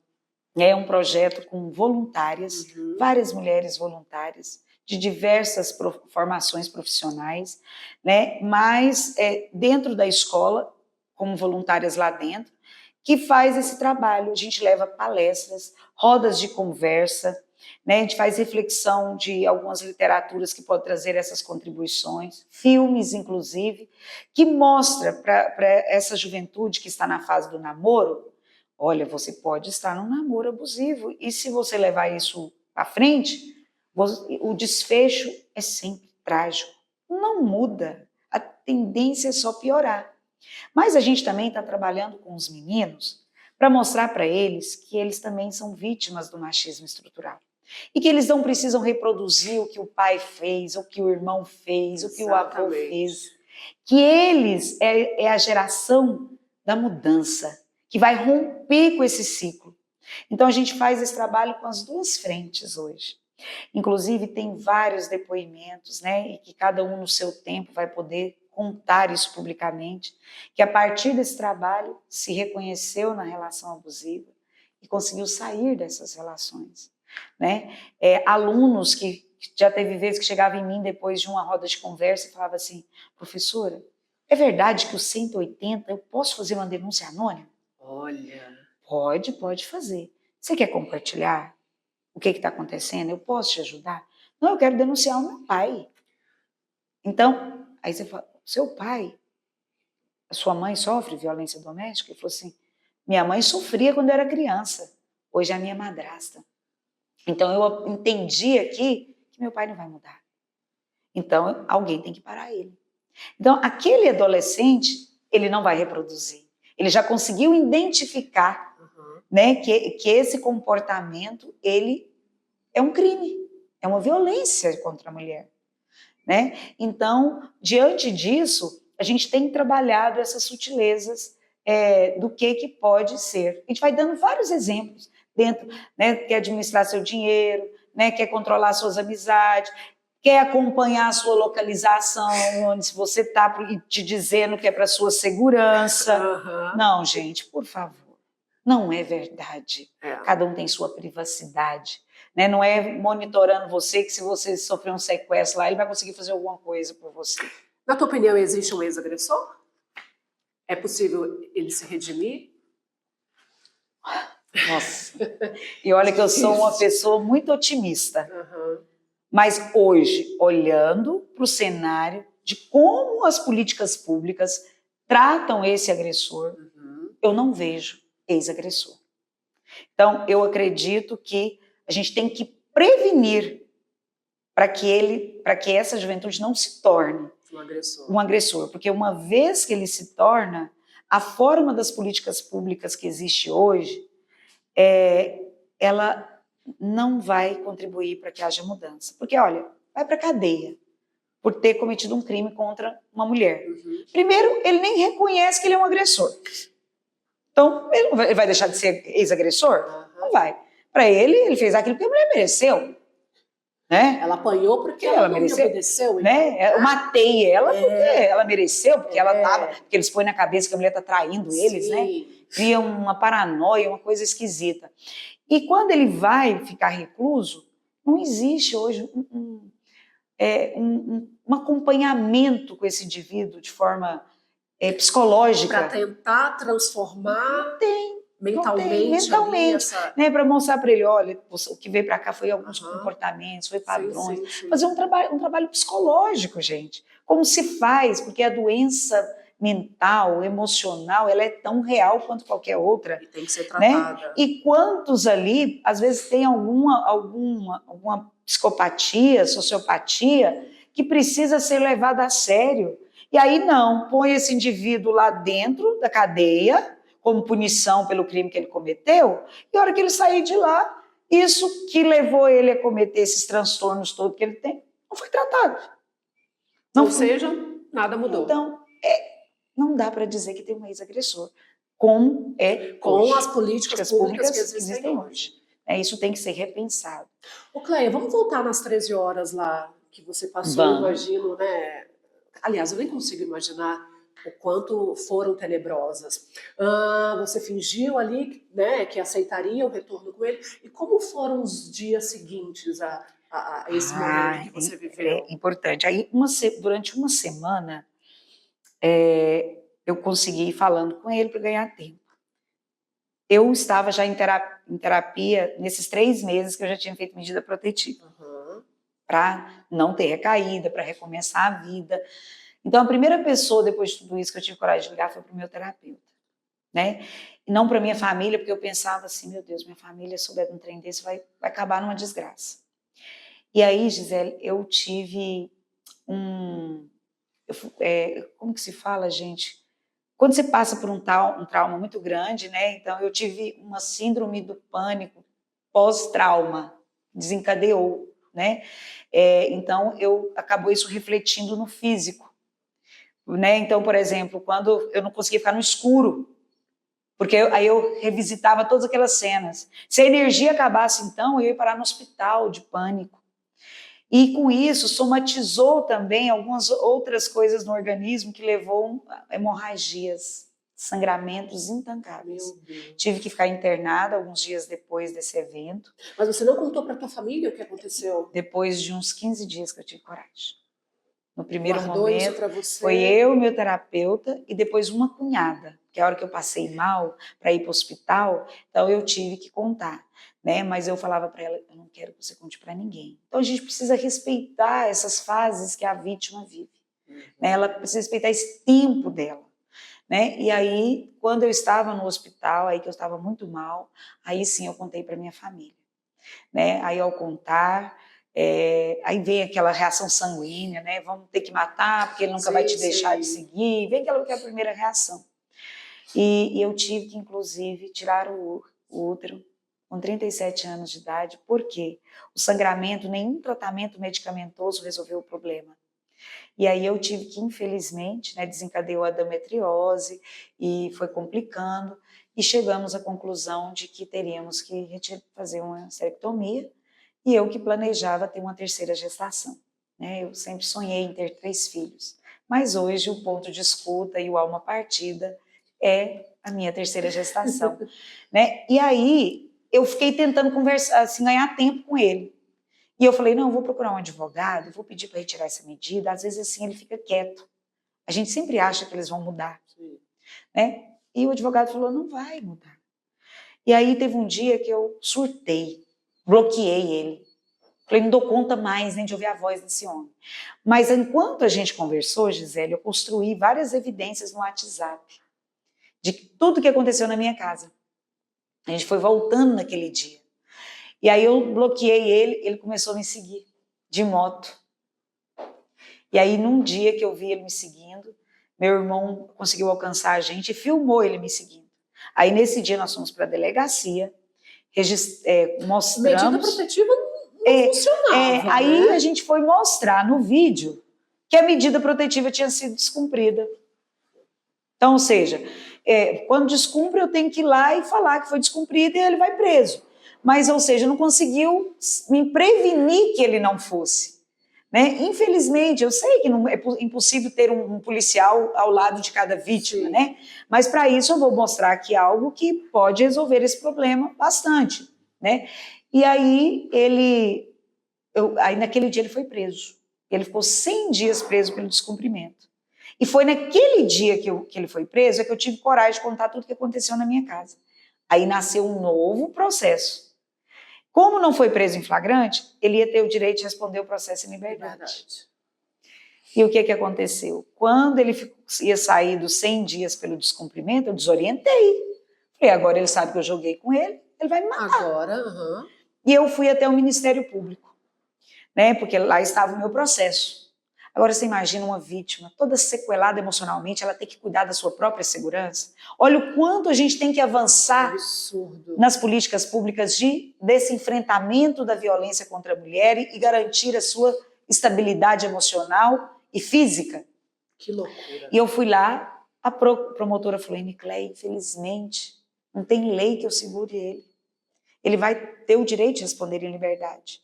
É um projeto com voluntárias, várias mulheres voluntárias, de diversas formações profissionais, né? Mas dentro da escola, como voluntárias lá dentro, que faz esse trabalho. A gente leva palestras, rodas de conversa, né? A gente faz reflexão de algumas literaturas que podem trazer essas contribuições, filmes, inclusive, que mostra para essa juventude que está na fase do namoro, olha, você pode estar num namoro abusivo e se você levar isso à frente, o desfecho é sempre trágico. Não muda, a tendência é só piorar. Mas a gente também está trabalhando com os meninos para mostrar para eles que eles também são vítimas do machismo estrutural. E que eles não precisam reproduzir o que o pai fez, o que o irmão fez, o que o avô fez. Que eles é a geração da mudança, que vai romper com esse ciclo. Então a gente faz esse trabalho com as duas frentes hoje. Inclusive tem vários depoimentos, né, e que cada um no seu tempo vai poder contar isso publicamente, que a partir desse trabalho se reconheceu na relação abusiva e conseguiu sair dessas relações. Né? Alunos que já teve vezes que chegavam em mim depois de uma roda de conversa e falavam assim, professora, é verdade que o 180 eu posso fazer uma denúncia anônima? Olha... Pode fazer. Você quer compartilhar o que está acontecendo? Eu posso te ajudar? Não, eu quero denunciar o meu pai. Então, aí você fala, seu pai, a sua mãe sofre violência doméstica? Ele falou assim, minha mãe sofria quando eu era criança, hoje é a minha madrasta. Então eu entendi aqui que meu pai não vai mudar. Então alguém tem que parar ele. Então, aquele adolescente, ele não vai reproduzir. Ele já conseguiu identificar, né, que esse comportamento, ele é um crime, é uma violência contra a mulher, né? Então, diante disso, a gente tem trabalhado essas sutilezas do que pode ser. A gente vai dando vários exemplos dentro, né? Quer administrar seu dinheiro, né? Quer controlar suas amizades, quer acompanhar a sua localização, onde você está, te dizendo que é para sua segurança. Não, gente, por favor, não é verdade. Cada um tem sua privacidade. Né? Não é monitorando você que se você sofrer um sequestro lá, ele vai conseguir fazer alguma coisa por você. Na tua opinião, existe um ex-agressor? É possível ele se redimir? Nossa, e olha que eu sou uma pessoa muito otimista. Mas hoje, olhando para o cenário de como as políticas públicas tratam esse agressor, eu não vejo ex-agressor. Então, eu acredito que a gente tem que prevenir para que essa juventude não se torne um agressor. Porque uma vez que ele se torna, a forma das políticas públicas que existe hoje, ela não vai contribuir para que haja mudança. Porque, olha, vai para a cadeia por ter cometido um crime contra uma mulher. Primeiro, ele nem reconhece que ele é um agressor. Então, ele vai deixar de ser ex-agressor? Não vai. Para ele fez aquilo que a mulher mereceu. Né? Ela apanhou porque ela mereceu, obedeceu. Né? Eu matei ela porque ela mereceu, porque ela tava, porque eles põem na cabeça que a mulher está traindo eles, né? Cria uma paranoia, uma coisa esquisita. E quando ele vai ficar recluso, não existe hoje um acompanhamento com esse indivíduo de forma psicológica. Para tentar transformar. Não tem. Mentalmente, né, para mostrar para ele, olha, o que veio para cá foi alguns comportamentos, foi padrões, fazer um trabalho psicológico, gente, como se faz, porque a doença mental, emocional, ela é tão real quanto qualquer outra. E tem que ser tratada. Né? E quantos ali, às vezes, tem alguma psicopatia, sociopatia, que precisa ser levada a sério. E aí não, põe esse indivíduo lá dentro da cadeia, como punição pelo crime que ele cometeu, e a hora que ele sair de lá, isso que levou ele a cometer esses transtornos todos que ele tem, não foi tratado. Ou seja, nada mudou. Então, não dá para dizer que tem um ex-agressor, como com hoje, as políticas públicas que existem hoje. Isso tem que ser repensado. Ô, Cleia, vamos voltar nas 13 horas lá que você passou, imagino, né? Aliás, eu nem consigo imaginar o quanto foram tenebrosas. Você fingiu ali, né, que aceitaria o retorno com ele. E como foram os dias seguintes a esse momento que você viveu? É importante. Aí, durante uma semana, eu consegui ir falando com ele para ganhar tempo. Eu estava já em terapia nesses 3 meses que eu já tinha feito medida protetiva. Para não ter recaída, para recomeçar a vida. Então, a primeira pessoa, depois de tudo isso, que eu tive coragem de ligar foi para o meu terapeuta, né? E não para minha família, porque eu pensava assim, meu Deus, minha família souber de um trem desse vai acabar numa desgraça. E aí, Gisele, eu tive como que se fala, gente? Quando você passa por um trauma muito grande, né? Então, eu tive uma síndrome do pânico pós-trauma, desencadeou, né? Então, acabou isso refletindo no físico. Né? Então, por exemplo, quando eu não conseguia ficar no escuro, porque aí eu revisitava todas aquelas cenas. Se a energia acabasse, então, eu ia parar no hospital de pânico. E com isso, somatizou também algumas outras coisas no organismo que levou a hemorragias, sangramentos intancáveis. Tive que ficar internada alguns dias depois desse evento. Mas você não contou para a tua família o que aconteceu? Depois de uns 15 dias que eu tive coragem. No primeiro Guardou isso momento, pra você? foi eu, meu terapeuta, e depois uma cunhada, que a hora que eu passei mal para ir para o hospital, então eu tive que contar, né? Mas eu falava para ela, eu não quero que você conte para ninguém. Então a gente precisa respeitar essas fases que a vítima vive, né? Ela precisa respeitar esse tempo dela, né? E aí, quando eu estava no hospital, aí que eu estava muito mal, aí sim eu contei para minha família, né? Aí ao contar, Aí vem aquela reação sanguínea, né? Vamos ter que matar, porque ele nunca vai te deixar de seguir. Vem aquela que é a primeira reação. E eu tive que, inclusive, tirar o útero com 37 anos de idade, porque o sangramento, nenhum tratamento medicamentoso resolveu o problema. E aí eu tive que, infelizmente, né, desencadeou a endometriose e foi complicando, e chegamos à conclusão de que teríamos que fazer uma histerectomia, e eu que planejava ter uma terceira gestação. Né? Eu sempre sonhei em ter 3 filhos, mas hoje o ponto de escuta e o alma partida é a minha terceira gestação. Né? E aí eu fiquei tentando conversar, assim, ganhar tempo com ele. E eu falei, não, eu vou procurar um advogado, vou pedir para retirar essa medida. Às vezes assim ele fica quieto. A gente sempre acha que eles vão mudar. Né? E o advogado falou, não vai mudar. E aí teve um dia que eu surtei, bloqueei ele. Falei, não dou conta mais nem de ouvir a voz desse homem. Mas enquanto a gente conversou, Gisele, eu construí várias evidências no WhatsApp de tudo que aconteceu na minha casa. A gente foi voltando naquele dia. E aí eu bloqueei ele começou a me seguir de moto. E aí num dia que eu vi ele me seguindo, meu irmão conseguiu alcançar a gente e filmou ele me seguindo. Aí nesse dia nós fomos para a delegacia, mostramos... Medida protetiva não funcionava, aí né? a gente foi mostrar no vídeo que a medida protetiva tinha sido descumprida. Então, ou seja, quando descumpre eu tenho que ir lá e falar que foi descumprida e ele vai preso. Mas, ou seja, não conseguiu me prevenir que ele não fosse. Né? Infelizmente, eu sei que não é impossível ter um policial ao lado de cada vítima, né? Mas para isso eu vou mostrar aqui algo que pode resolver esse problema bastante. Né? E aí, aí naquele dia ele foi preso. Ele ficou 100 dias preso pelo descumprimento. E foi naquele dia que ele foi preso que eu tive coragem de contar tudo o que aconteceu na minha casa. Aí nasceu um novo processo. Como não foi preso em flagrante, ele ia ter o direito de responder o processo em liberdade. E o que aconteceu? Quando ele ia sair dos 100 dias pelo descumprimento, eu desorientei. Falei, agora ele sabe que eu joguei com ele vai me matar. Agora, E eu fui até o Ministério Público, né? Porque lá estava o meu processo. Agora você imagina uma vítima toda sequelada emocionalmente, ela tem que cuidar da sua própria segurança. Olha o quanto a gente tem que avançar nas políticas públicas desse enfrentamento da violência contra a mulher e garantir a sua estabilidade emocional e física. Que loucura. E eu fui lá, a promotora falou, Nicleia, infelizmente, não tem lei que eu segure ele. Ele vai ter o direito de responder em liberdade.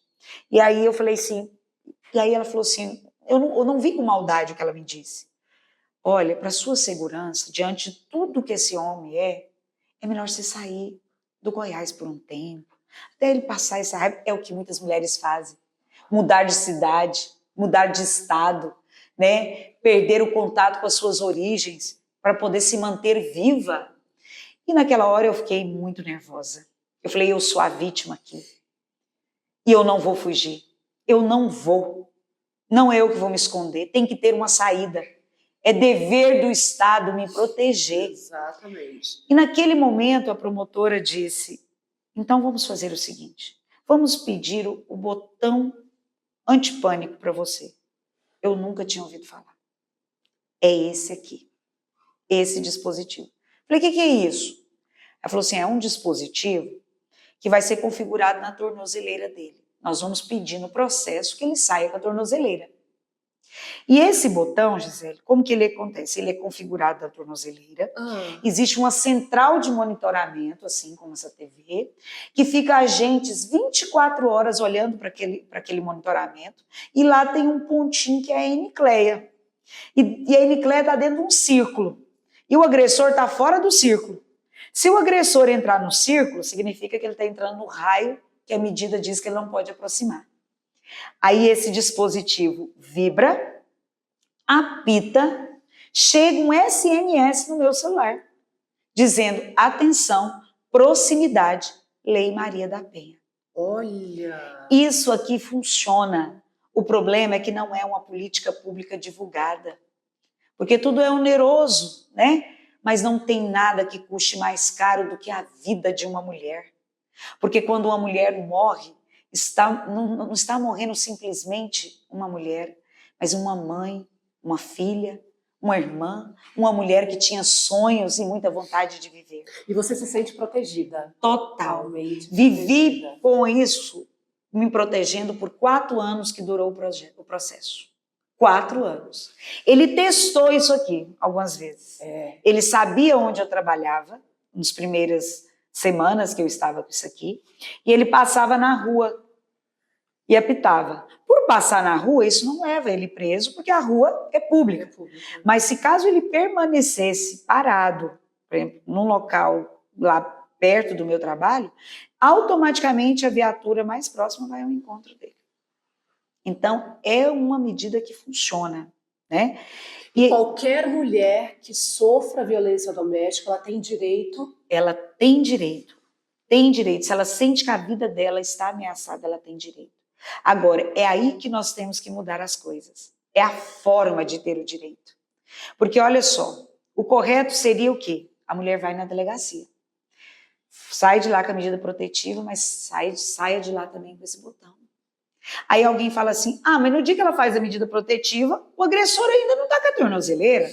E aí eu falei assim, e aí ela falou assim, eu não vi com maldade o que ela me disse. Olha, para sua segurança, diante de tudo que esse homem é melhor você sair do Goiás por um tempo, até ele passar essa raiva. É o que muitas mulheres fazem. Mudar de cidade, mudar de estado, né? Perder o contato com as suas origens para poder se manter viva. E naquela hora eu fiquei muito nervosa. Eu falei, eu sou a vítima aqui. E eu não vou fugir. Eu não vou. Não é eu que vou me esconder, tem que ter uma saída. É dever do Estado me proteger. Exatamente. E naquele momento a promotora disse, então vamos fazer o seguinte, vamos pedir o botão antipânico para você. Eu nunca tinha ouvido falar. É esse aqui, esse dispositivo. Falei, o que é isso? Ela falou assim, é um dispositivo que vai ser configurado na tornozeleira dele. Nós vamos pedir no processo que ele saia com a tornozeleira. E esse botão, Gisele, como que ele acontece? Ele é configurado na tornozeleira, existe uma central de monitoramento, assim como essa TV, que fica agentes 24 horas olhando para aquele monitoramento, e lá tem um pontinho que é a enicleia. E a enicleia está dentro de um círculo, e o agressor está fora do círculo. Se o agressor entrar no círculo, significa que ele está entrando no raio que a medida diz que ele não pode aproximar. Aí esse dispositivo vibra, apita, chega um SMS no meu celular, dizendo, atenção, proximidade, Lei Maria da Penha. Olha! Isso aqui funciona. O problema é que não é uma política pública divulgada, porque tudo é oneroso, né? Mas não tem nada que custe mais caro do que a vida de uma mulher. Porque quando uma mulher morre, não está morrendo simplesmente uma mulher, mas uma mãe, uma filha, uma irmã, uma mulher que tinha sonhos e muita vontade de viver. E você se sente protegida? Totalmente. Vivi com isso, me protegendo por 4 anos que durou o processo. 4 anos. Ele testou isso aqui algumas vezes. Ele sabia onde eu trabalhava, nas primeiras semanas que eu estava com isso aqui, e ele passava na rua e apitava. Por passar na rua, isso não leva ele preso, porque a rua é pública. Mas se caso ele permanecesse parado, por exemplo, num local lá perto do meu trabalho, automaticamente a viatura mais próxima vai ao encontro dele. Então, é uma medida que funciona, né? E qualquer mulher que sofra violência doméstica, ela tem direito? Ela tem direito. Tem direito. Se ela sente que a vida dela está ameaçada, ela tem direito. Agora, é aí que nós temos que mudar as coisas. É a forma de ter o direito. Porque, olha só, o correto seria o quê? A mulher vai na delegacia. Sai de lá com a medida protetiva, mas saia de lá também com esse botão. Aí alguém fala assim, mas no dia que ela faz a medida protetiva, o agressor ainda não está com a tornozeleira.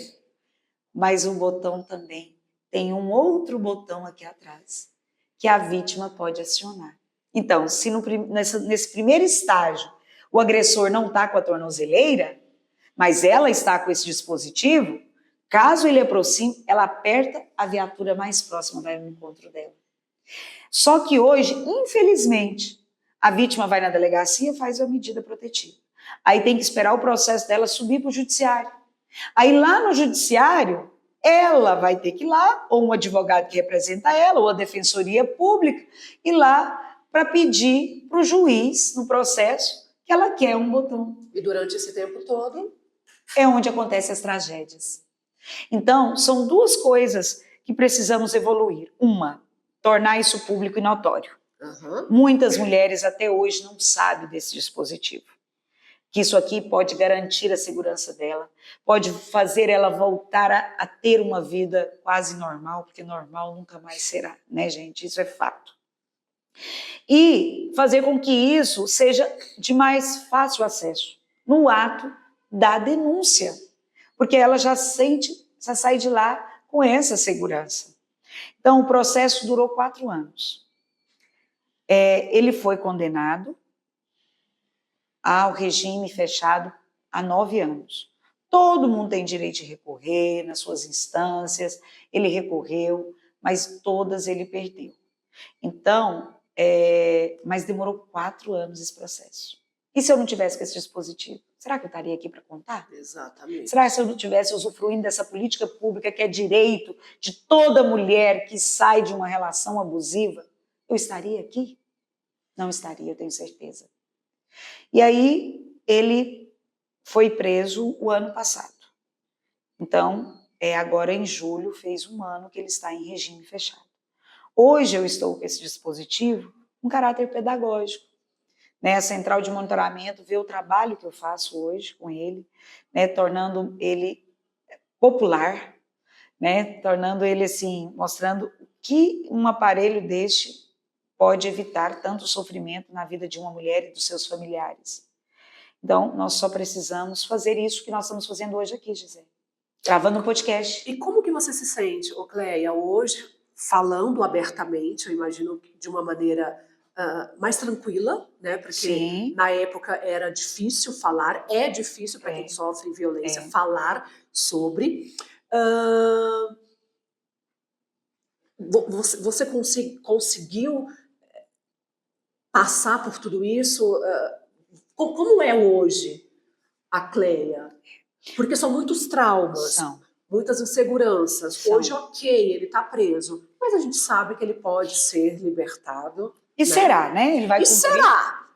Mas o botão também tem um outro botão aqui atrás, que a vítima pode acionar. Então, se nesse primeiro estágio o agressor não está com a tornozeleira, mas ela está com esse dispositivo, caso ele aproxime, ela aperta, a viatura mais próxima vai ao encontro dela. Só que hoje, infelizmente, a vítima vai na delegacia e faz a medida protetiva. Aí tem que esperar o processo dela subir para o judiciário. Aí lá no judiciário, ela vai ter que ir lá, ou um advogado que representa ela, ou a defensoria pública, ir lá para pedir para o juiz, no processo, que ela quer um botão. E durante esse tempo todo? É onde acontecem as tragédias. Então, são 2 coisas que precisamos evoluir. Uma, tornar isso público e notório. Muitas mulheres até hoje não sabem desse dispositivo. Que isso aqui pode garantir a segurança dela, pode fazer ela voltar a ter uma vida quase normal, porque normal nunca mais será, né, gente? Isso é fato. E fazer com que isso seja de mais fácil acesso, no ato da denúncia, porque ela já sai de lá com essa segurança. Então, o processo durou 4 anos. Ele foi condenado ao regime fechado há 9 anos. Todo mundo tem direito de recorrer nas suas instâncias, ele recorreu, mas todas ele perdeu. Então, mas demorou 4 anos esse processo. E se eu não tivesse com esse dispositivo? Será que eu estaria aqui para contar? Exatamente. Será que se eu não tivesse usufruindo dessa política pública que é direito de toda mulher que sai de uma relação abusiva, eu estaria aqui? Não estaria, eu tenho certeza. E aí ele foi preso o ano passado. Então, agora em julho fez 1 ano que ele está em regime fechado. Hoje eu estou com esse dispositivo com caráter pedagógico. Né? A central de monitoramento vê o trabalho que eu faço hoje com ele, né? Tornando ele popular, né? Tornando ele assim, mostrando o que um aparelho deste pode evitar tanto sofrimento na vida de uma mulher e dos seus familiares. Então, nós só precisamos fazer isso que nós estamos fazendo hoje aqui, Gisele. Gravando um podcast. E como que você se sente, Cleia, hoje, falando abertamente, eu imagino de uma maneira mais tranquila, né? Porque Sim. Na época era difícil falar, é difícil para quem sofre violência falar sobre. Você conseguiu passar por tudo isso? Como é hoje a Cleia? Porque são muitos traumas, muitas inseguranças. Hoje, ok, ele está preso, mas a gente sabe que ele pode ser libertado. E será, né? Ele vai cumprir. Será?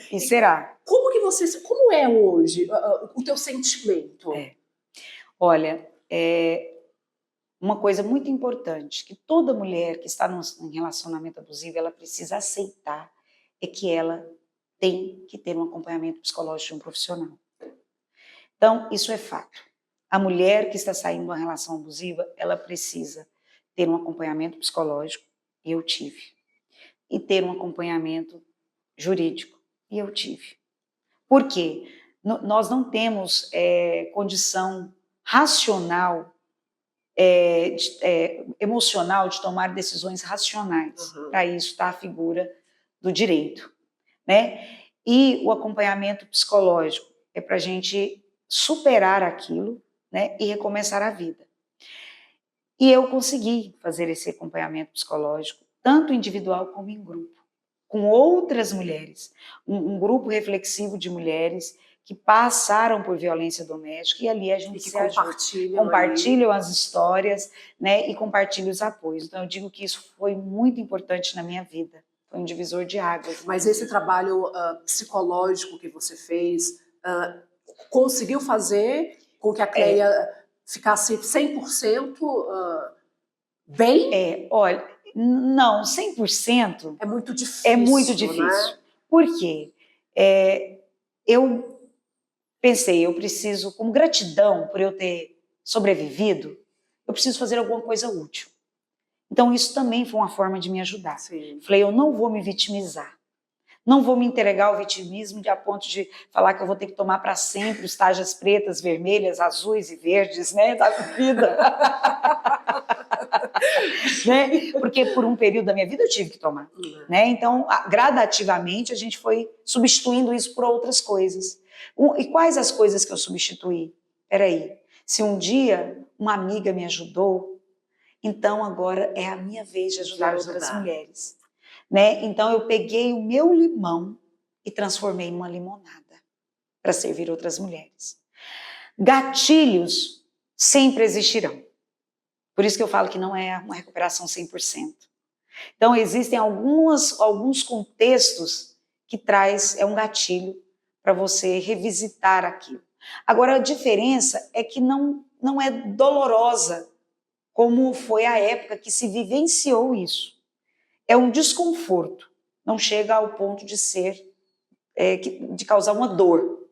E será? Como é hoje o teu sentimento? Olha, uma coisa muito importante que toda mulher que está em relacionamento abusivo, ela precisa aceitar, é que ela tem que ter um acompanhamento psicológico de um profissional. Então, isso é fato. A mulher que está saindo de uma relação abusiva, ela precisa ter um acompanhamento psicológico, e eu tive, e ter um acompanhamento jurídico. E eu tive. Por quê? Nós não temos condição racional, emocional de tomar decisões racionais. Para isso está a figura do direito, né? E o acompanhamento psicológico é para a gente superar aquilo, né, e recomeçar a vida. E eu consegui fazer esse acompanhamento psicológico, tanto individual como em grupo, com outras mulheres, um grupo reflexivo de mulheres que passaram por violência doméstica, e ali a gente se ajuda, compartilham as histórias, né, e compartilham os apoios. Então eu digo que isso foi muito importante na minha vida, foi um divisor de águas. Mas esse trabalho psicológico que você fez, conseguiu fazer com que a Cleia ficasse 100% bem? Olha, não, 100%... É muito difícil. É muito difícil. Né? Por quê? Eu pensei, eu preciso, como gratidão por eu ter sobrevivido, eu preciso fazer alguma coisa útil. Então isso também foi uma forma de me ajudar. Sim. Falei, eu não vou me vitimizar. Não vou me entregar ao vitimismo a ponto de falar que eu vou ter que tomar para sempre os tarjas pretas, vermelhas, azuis e verdes, né, da vida. Né? Porque por um período da minha vida eu tive que tomar. Né? Então, gradativamente, a gente foi substituindo isso por outras coisas. E quais as coisas que eu substituí? Peraí, se um dia uma amiga me ajudou, então agora é a minha vez de ajudar outras mulheres. Né? Então eu peguei o meu limão e transformei em uma limonada para servir outras mulheres. Gatilhos sempre existirão. Por isso que eu falo que não é uma recuperação 100%. Então existem alguns contextos que traz um gatilho para você revisitar aquilo. Agora a diferença é que não é dolorosa como foi a época que se vivenciou isso. É um desconforto, não chega ao ponto de de causar uma dor.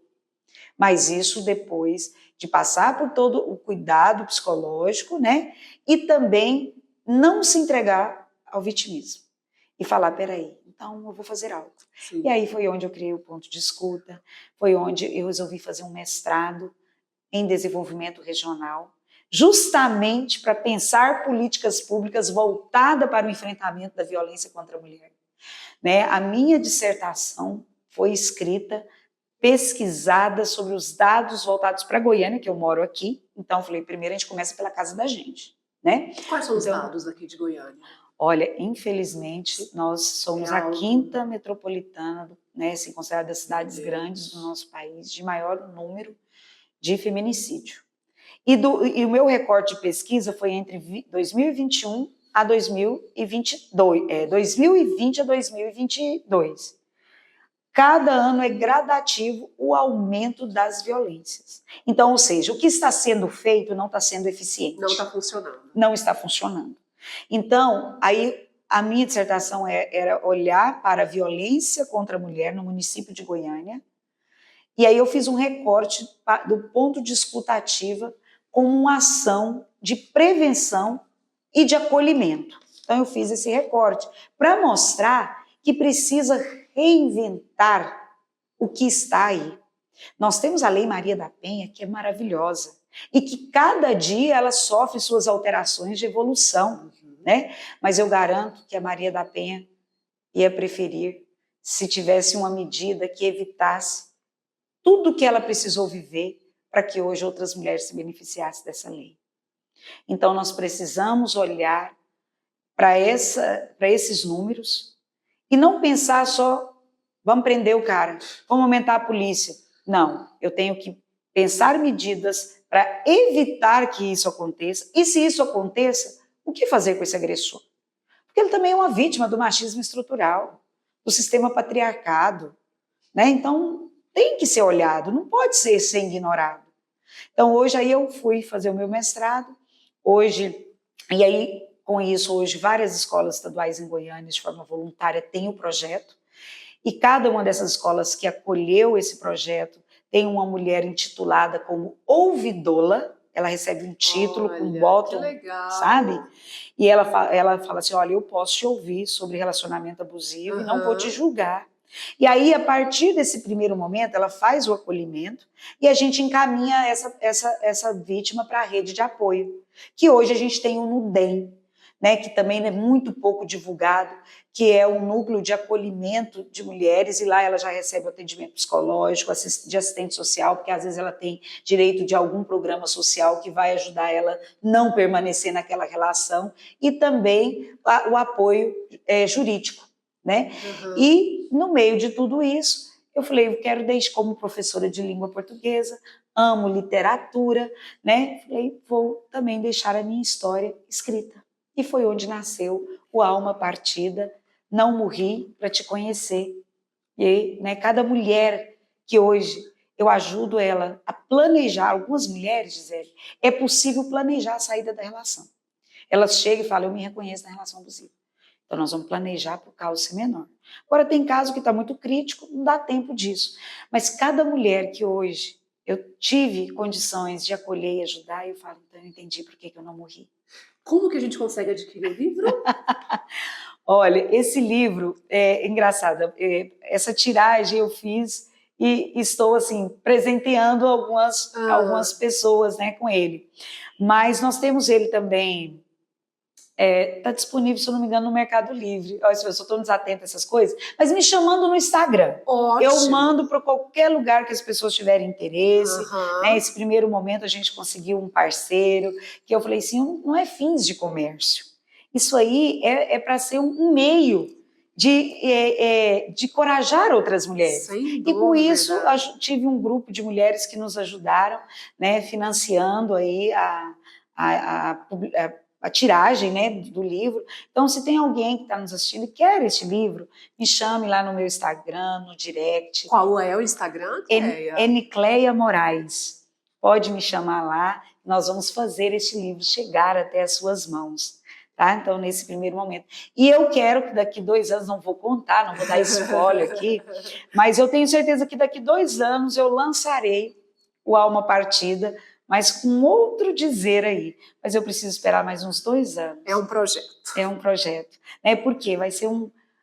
Mas isso depois de passar por todo o cuidado psicológico, né? E também não se entregar ao vitimismo. E falar, peraí, então eu vou fazer algo. Sim. E aí foi onde eu criei o ponto de escuta, foi onde eu resolvi fazer um mestrado em desenvolvimento regional, justamente para pensar políticas públicas voltadas para o enfrentamento da violência contra a mulher. Né? A minha dissertação foi escrita, pesquisada sobre os dados voltados para Goiânia, que eu moro aqui. Então, eu falei, primeiro a gente começa pela casa da gente. Né? Quais são os dados aqui de Goiânia? Olha, infelizmente, nós somos a 5ª metropolitana, né, assim, considerada das cidades grandes do nosso país, de maior número de feminicídio. E o meu recorte de pesquisa foi entre 2021 a 2022, 2020 a 2022. Cada ano é gradativo o aumento das violências. Então, ou seja, o que está sendo feito não está sendo eficiente. Não está funcionando. Não está funcionando. Então, aí a minha dissertação era olhar para a violência contra a mulher no município de Goiânia. E aí eu fiz um recorte do ponto de escuta ativa como uma ação de prevenção e de acolhimento. Então eu fiz esse recorte para mostrar que precisa reinventar o que está aí. Nós temos a Lei Maria da Penha, que é maravilhosa, e que cada dia ela sofre suas alterações de evolução, né? Mas eu garanto que a Maria da Penha ia preferir se tivesse uma medida que evitasse tudo que ela precisou viver para que hoje outras mulheres se beneficiassem dessa lei. Então, nós precisamos olhar para esses números e não pensar só, vamos prender o cara, vamos aumentar a polícia. Não, eu tenho que pensar medidas para evitar que isso aconteça. E se isso aconteça, o que fazer com esse agressor? Porque ele também é uma vítima do machismo estrutural, do sistema patriarcado, né? Então, tem que ser olhado, não pode ser ignorado. Então, hoje aí eu fui fazer o meu mestrado, e aí com isso, hoje várias escolas estaduais em Goiânia, de forma voluntária, têm o projeto, e cada uma dessas escolas que acolheu esse projeto tem uma mulher intitulada como ouvidola, ela recebe um título com bottom, sabe? E ela fala assim, olha, eu posso te ouvir sobre relacionamento abusivo e não vou te julgar. E aí, a partir desse primeiro momento, ela faz o acolhimento e a gente encaminha essa vítima para a rede de apoio, que hoje a gente tem o NUDEM, né, que também é muito pouco divulgado, que é um núcleo de acolhimento de mulheres, e lá ela já recebe atendimento psicológico, de assistente social, porque às vezes ela tem direito de algum programa social que vai ajudar ela não permanecer naquela relação, e também o apoio jurídico, né? Uhum. E no meio de tudo isso, eu falei, eu quero deixar como professora de língua portuguesa, amo literatura, né? Falei, vou também deixar a minha história escrita. E foi onde nasceu o Alma Partida, Não Morri para Te Conhecer. E, né, cada mulher que hoje eu ajudo ela a planejar, algumas mulheres, Gisele, é possível planejar a saída da relação. Elas chegam e falam, eu me reconheço na relação abusiva. Então, nós vamos planejar para o caso ser menor. Agora, tem caso que está muito crítico, não dá tempo disso. Mas cada mulher que hoje eu tive condições de acolher e ajudar, eu falo, então eu entendi por que eu não morri. Como que a gente consegue adquirir o livro? Olha, esse livro é engraçado. Essa tiragem eu fiz e estou assim presenteando algumas pessoas, né, com ele. Mas nós temos ele também. Está disponível, se eu não me engano, no Mercado Livre. Olha, eu só estou desatenta a essas coisas, mas me chamando no Instagram. Ótimo. Eu mando para qualquer lugar que as pessoas tiverem interesse. Né? Esse primeiro momento a gente conseguiu um parceiro, que eu falei assim, não é fins de comércio. Isso aí é para ser um meio de encorajar outras mulheres. Sem e com dúvida. isso, tive um grupo de mulheres que nos ajudaram, né, financiando aí a tiragem, né, do livro. Então, se tem alguém que está nos assistindo e quer este livro, me chame lá no meu Instagram, no direct. Qual é o Instagram, Cleia? Nicleia Moraes. Pode me chamar lá, nós vamos fazer este livro chegar até as suas mãos. Tá? Então, nesse primeiro momento. E eu quero que daqui 2 anos, não vou contar, não vou dar spoiler aqui, mas eu tenho certeza que daqui 2 anos eu lançarei o Alma Partida, mas com outro dizer aí. Mas eu preciso esperar mais uns 2 anos. É um projeto. É um projeto. Né? Porque vai ser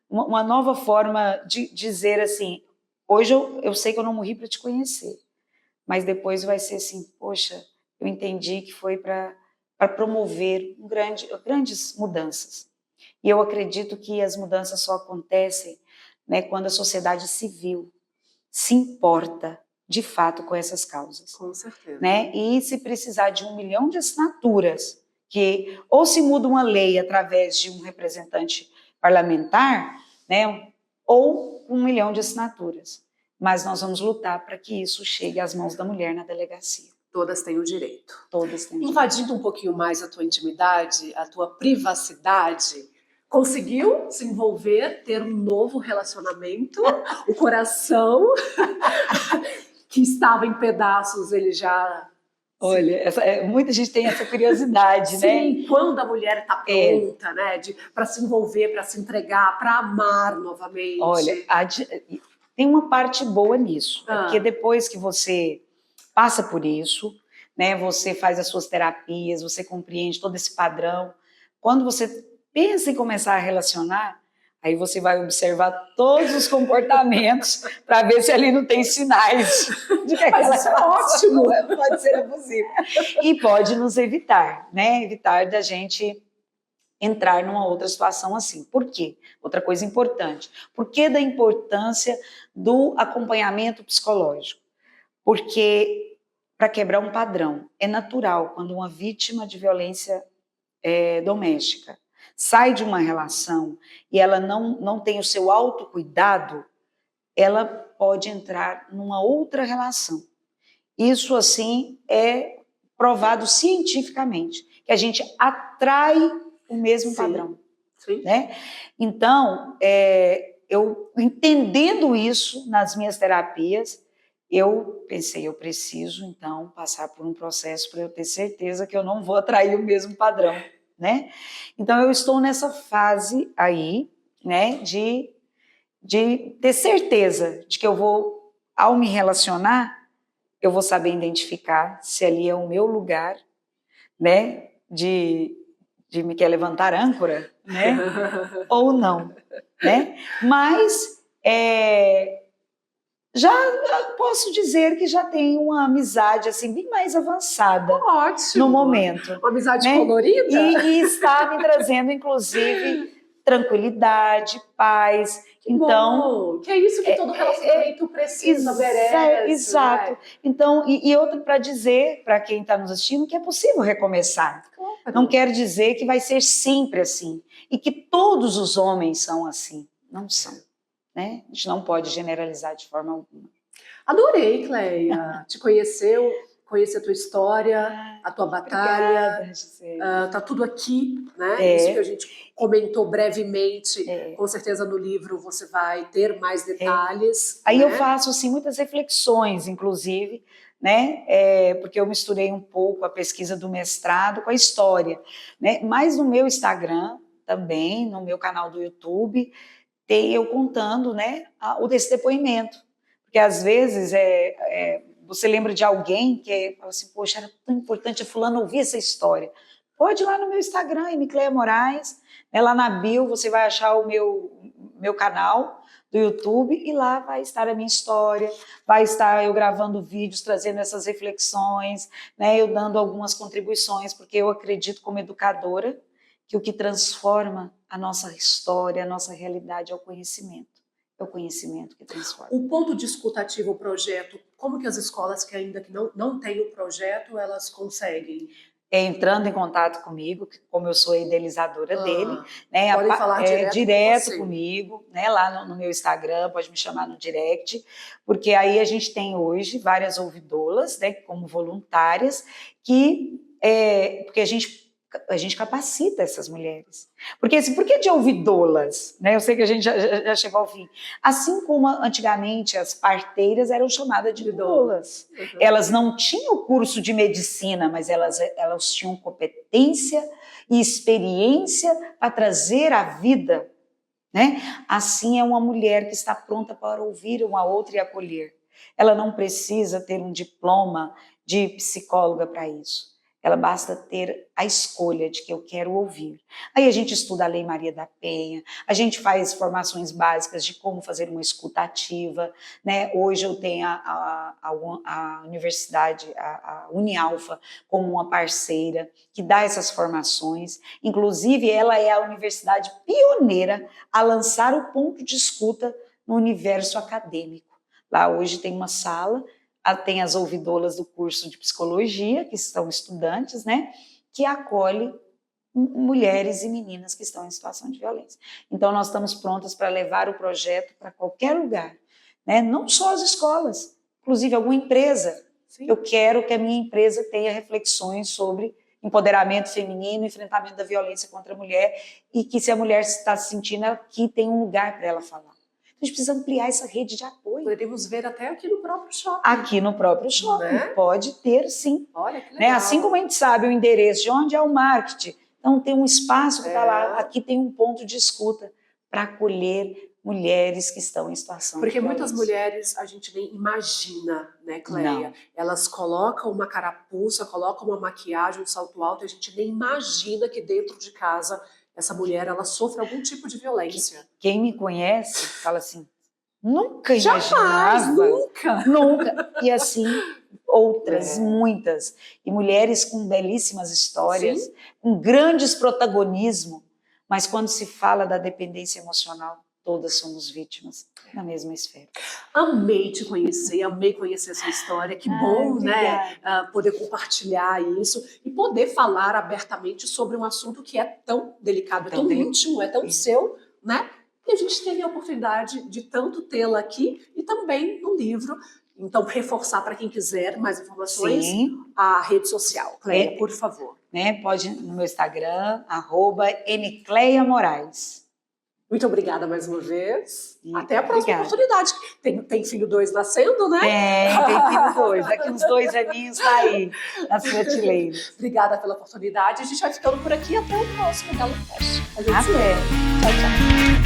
uma nova forma de dizer assim, hoje eu sei que eu não morri para te conhecer, mas depois vai ser assim, poxa, eu entendi que foi para promover grandes mudanças. E eu acredito que as mudanças só acontecem, né, quando a sociedade civil se importa de fato com essas causas. Com certeza. Né? E se precisar de 1 milhão de assinaturas, que ou se muda uma lei através de um representante parlamentar, né, ou 1 milhão de assinaturas. Mas nós vamos lutar para que isso chegue às mãos da mulher na delegacia. Todas têm o direito. Todas têm o direito. Invadindo um pouquinho mais a tua intimidade, a tua privacidade, conseguiu se envolver, ter um novo relacionamento, o coração que estava em pedaços, ele já... Olha, muita gente tem essa curiosidade, né? Sim, quando a mulher está pronta, né, para se envolver, para se entregar, para amar novamente. Olha, tem uma parte boa nisso, porque depois que você passa por isso, né, você faz as suas terapias, você compreende todo esse padrão, quando você pensa em começar a relacionar, aí você vai observar todos os comportamentos para ver se ali não tem sinais de que aquela ótimo, pode ser abusiva. E pode nos evitar, né? Evitar da gente entrar numa outra situação assim. Por quê? Outra coisa importante. Por que da importância do acompanhamento psicológico? Porque para quebrar um padrão, é natural quando uma vítima de violência doméstica sai de uma relação e ela não tem o seu autocuidado, ela pode entrar numa outra relação. Isso, assim, é provado cientificamente, que a gente atrai o mesmo padrão. Sim. Né? Então, eu entendendo isso nas minhas terapias, eu pensei, eu preciso, então, passar por um processo para eu ter certeza que eu não vou atrair o mesmo padrão. Né? Então, eu estou nessa fase aí, né, de ter certeza de que eu vou, ao me relacionar, eu vou saber identificar se ali é o meu lugar, né, de me quer levantar âncora, né, ou não, né? Mas Já posso dizer que já tem uma amizade assim bem mais avançada. Ótimo. No momento. Uma amizade colorida. E está me trazendo, inclusive, tranquilidade, paz. Então, que é isso que todo relacionamento precisa, merece. Exato. Né? Então, e outra para dizer para quem está nos assistindo que é possível recomeçar. Claro. Não quer dizer que vai ser sempre assim e que todos os homens são assim. Não são. Né? A gente não pode generalizar de forma alguma. Adorei, Cleia, te conhecer a tua história, a tua batalha. Obrigada, tá tudo aqui, né? Isso que a gente comentou brevemente. Com certeza no livro você vai ter mais detalhes. Aí né? eu faço assim, muitas reflexões, inclusive, né? Porque eu misturei um pouco a pesquisa do mestrado com a história. Né? Mas no meu Instagram também, no meu canal do YouTube, tem eu contando, né, desse depoimento. Porque às vezes você lembra de alguém que fala assim, poxa, era tão importante a fulana ouvir essa história. Pode ir lá no meu Instagram, Cleia Moraes, né, lá na bio você vai achar o meu canal do YouTube e lá vai estar a minha história, vai estar eu gravando vídeos, trazendo essas reflexões, né, eu dando algumas contribuições, porque eu acredito como educadora que o que transforma a nossa história, a nossa realidade é o conhecimento. É o conhecimento que transforma. O ponto de escuta ativa, o projeto, como que as escolas que ainda não têm o projeto, elas conseguem? Entrando em contato comigo, como eu sou a idealizadora dele, né, podem falar direto comigo, né, lá no meu Instagram, pode me chamar no direct, porque aí a gente tem hoje várias ouvidoras, né, como voluntárias, porque a gente capacita essas mulheres. Porque assim, por que de ouvidoras? Né? Eu sei que a gente já chegou ao fim. Assim como antigamente as parteiras eram chamadas de doulas. Uhum. Elas não tinham o curso de medicina, mas elas tinham competência e experiência para trazer a vida. Né? Assim é uma mulher que está pronta para ouvir uma outra e acolher. Ela não precisa ter um diploma de psicóloga para isso. Ela basta ter a escolha de que eu quero ouvir. Aí a gente estuda a Lei Maria da Penha, a gente faz formações básicas de como fazer uma escuta ativa. Né? Hoje eu tenho a universidade, a Unialfa, como uma parceira que dá essas formações. Inclusive, ela é a universidade pioneira a lançar o ponto de escuta no universo acadêmico. Lá hoje tem uma sala, tem as ouvidoras do curso de psicologia, que são estudantes, né, que acolhe mulheres e meninas que estão em situação de violência. Então, nós estamos prontas para levar o projeto para qualquer lugar, né? Não só as escolas, inclusive alguma empresa. Sim. Eu quero que a minha empresa tenha reflexões sobre empoderamento feminino, enfrentamento da violência contra a mulher, e que se a mulher está se sentindo, aqui tem um lugar para ela falar. A gente precisa ampliar essa rede de apoio. Poderíamos ver até aqui no próprio shopping. Aqui no próprio shopping, né? Pode ter, sim. Olha que legal. Né? Assim como a gente sabe o endereço de onde é o marketing, então tem um espaço que está lá, aqui tem um ponto de escuta para acolher mulheres que estão em situação Porque de muitas mulheres a gente nem imagina, né, Cleia? Não. Elas colocam uma carapuça, colocam uma maquiagem, um salto alto, e a gente nem imagina que dentro de casa essa mulher, ela sofre algum tipo de violência. Quem me conhece fala assim, nunca imaginava. Jamais, nunca. E assim, outras, muitas. E mulheres com belíssimas histórias, sim, com grandes protagonismo, mas quando se fala da dependência emocional, todas somos vítimas na mesma esfera. Amei te conhecer, amei conhecer a sua história. Que bom, né? Poder compartilhar isso e poder falar abertamente sobre um assunto que é tão delicado, é tão íntimo, é tão seu, né? E a gente teve a oportunidade de tanto tê-la aqui e também no livro. Então, reforçar para quem quiser mais informações, sim, a rede social. Cleia, por favor. Né? Pode ir no meu Instagram, @ncleiamoraes. Muito obrigada mais uma vez. Até a próxima oportunidade. Tem filho 2 nascendo, né? Tem filho 2. Daqui uns 2 aninhos tá aí, nas prateleiras. Obrigada pela oportunidade. A gente vai ficando por aqui. Até o próximo GaloCast. Até. Tchau, tchau.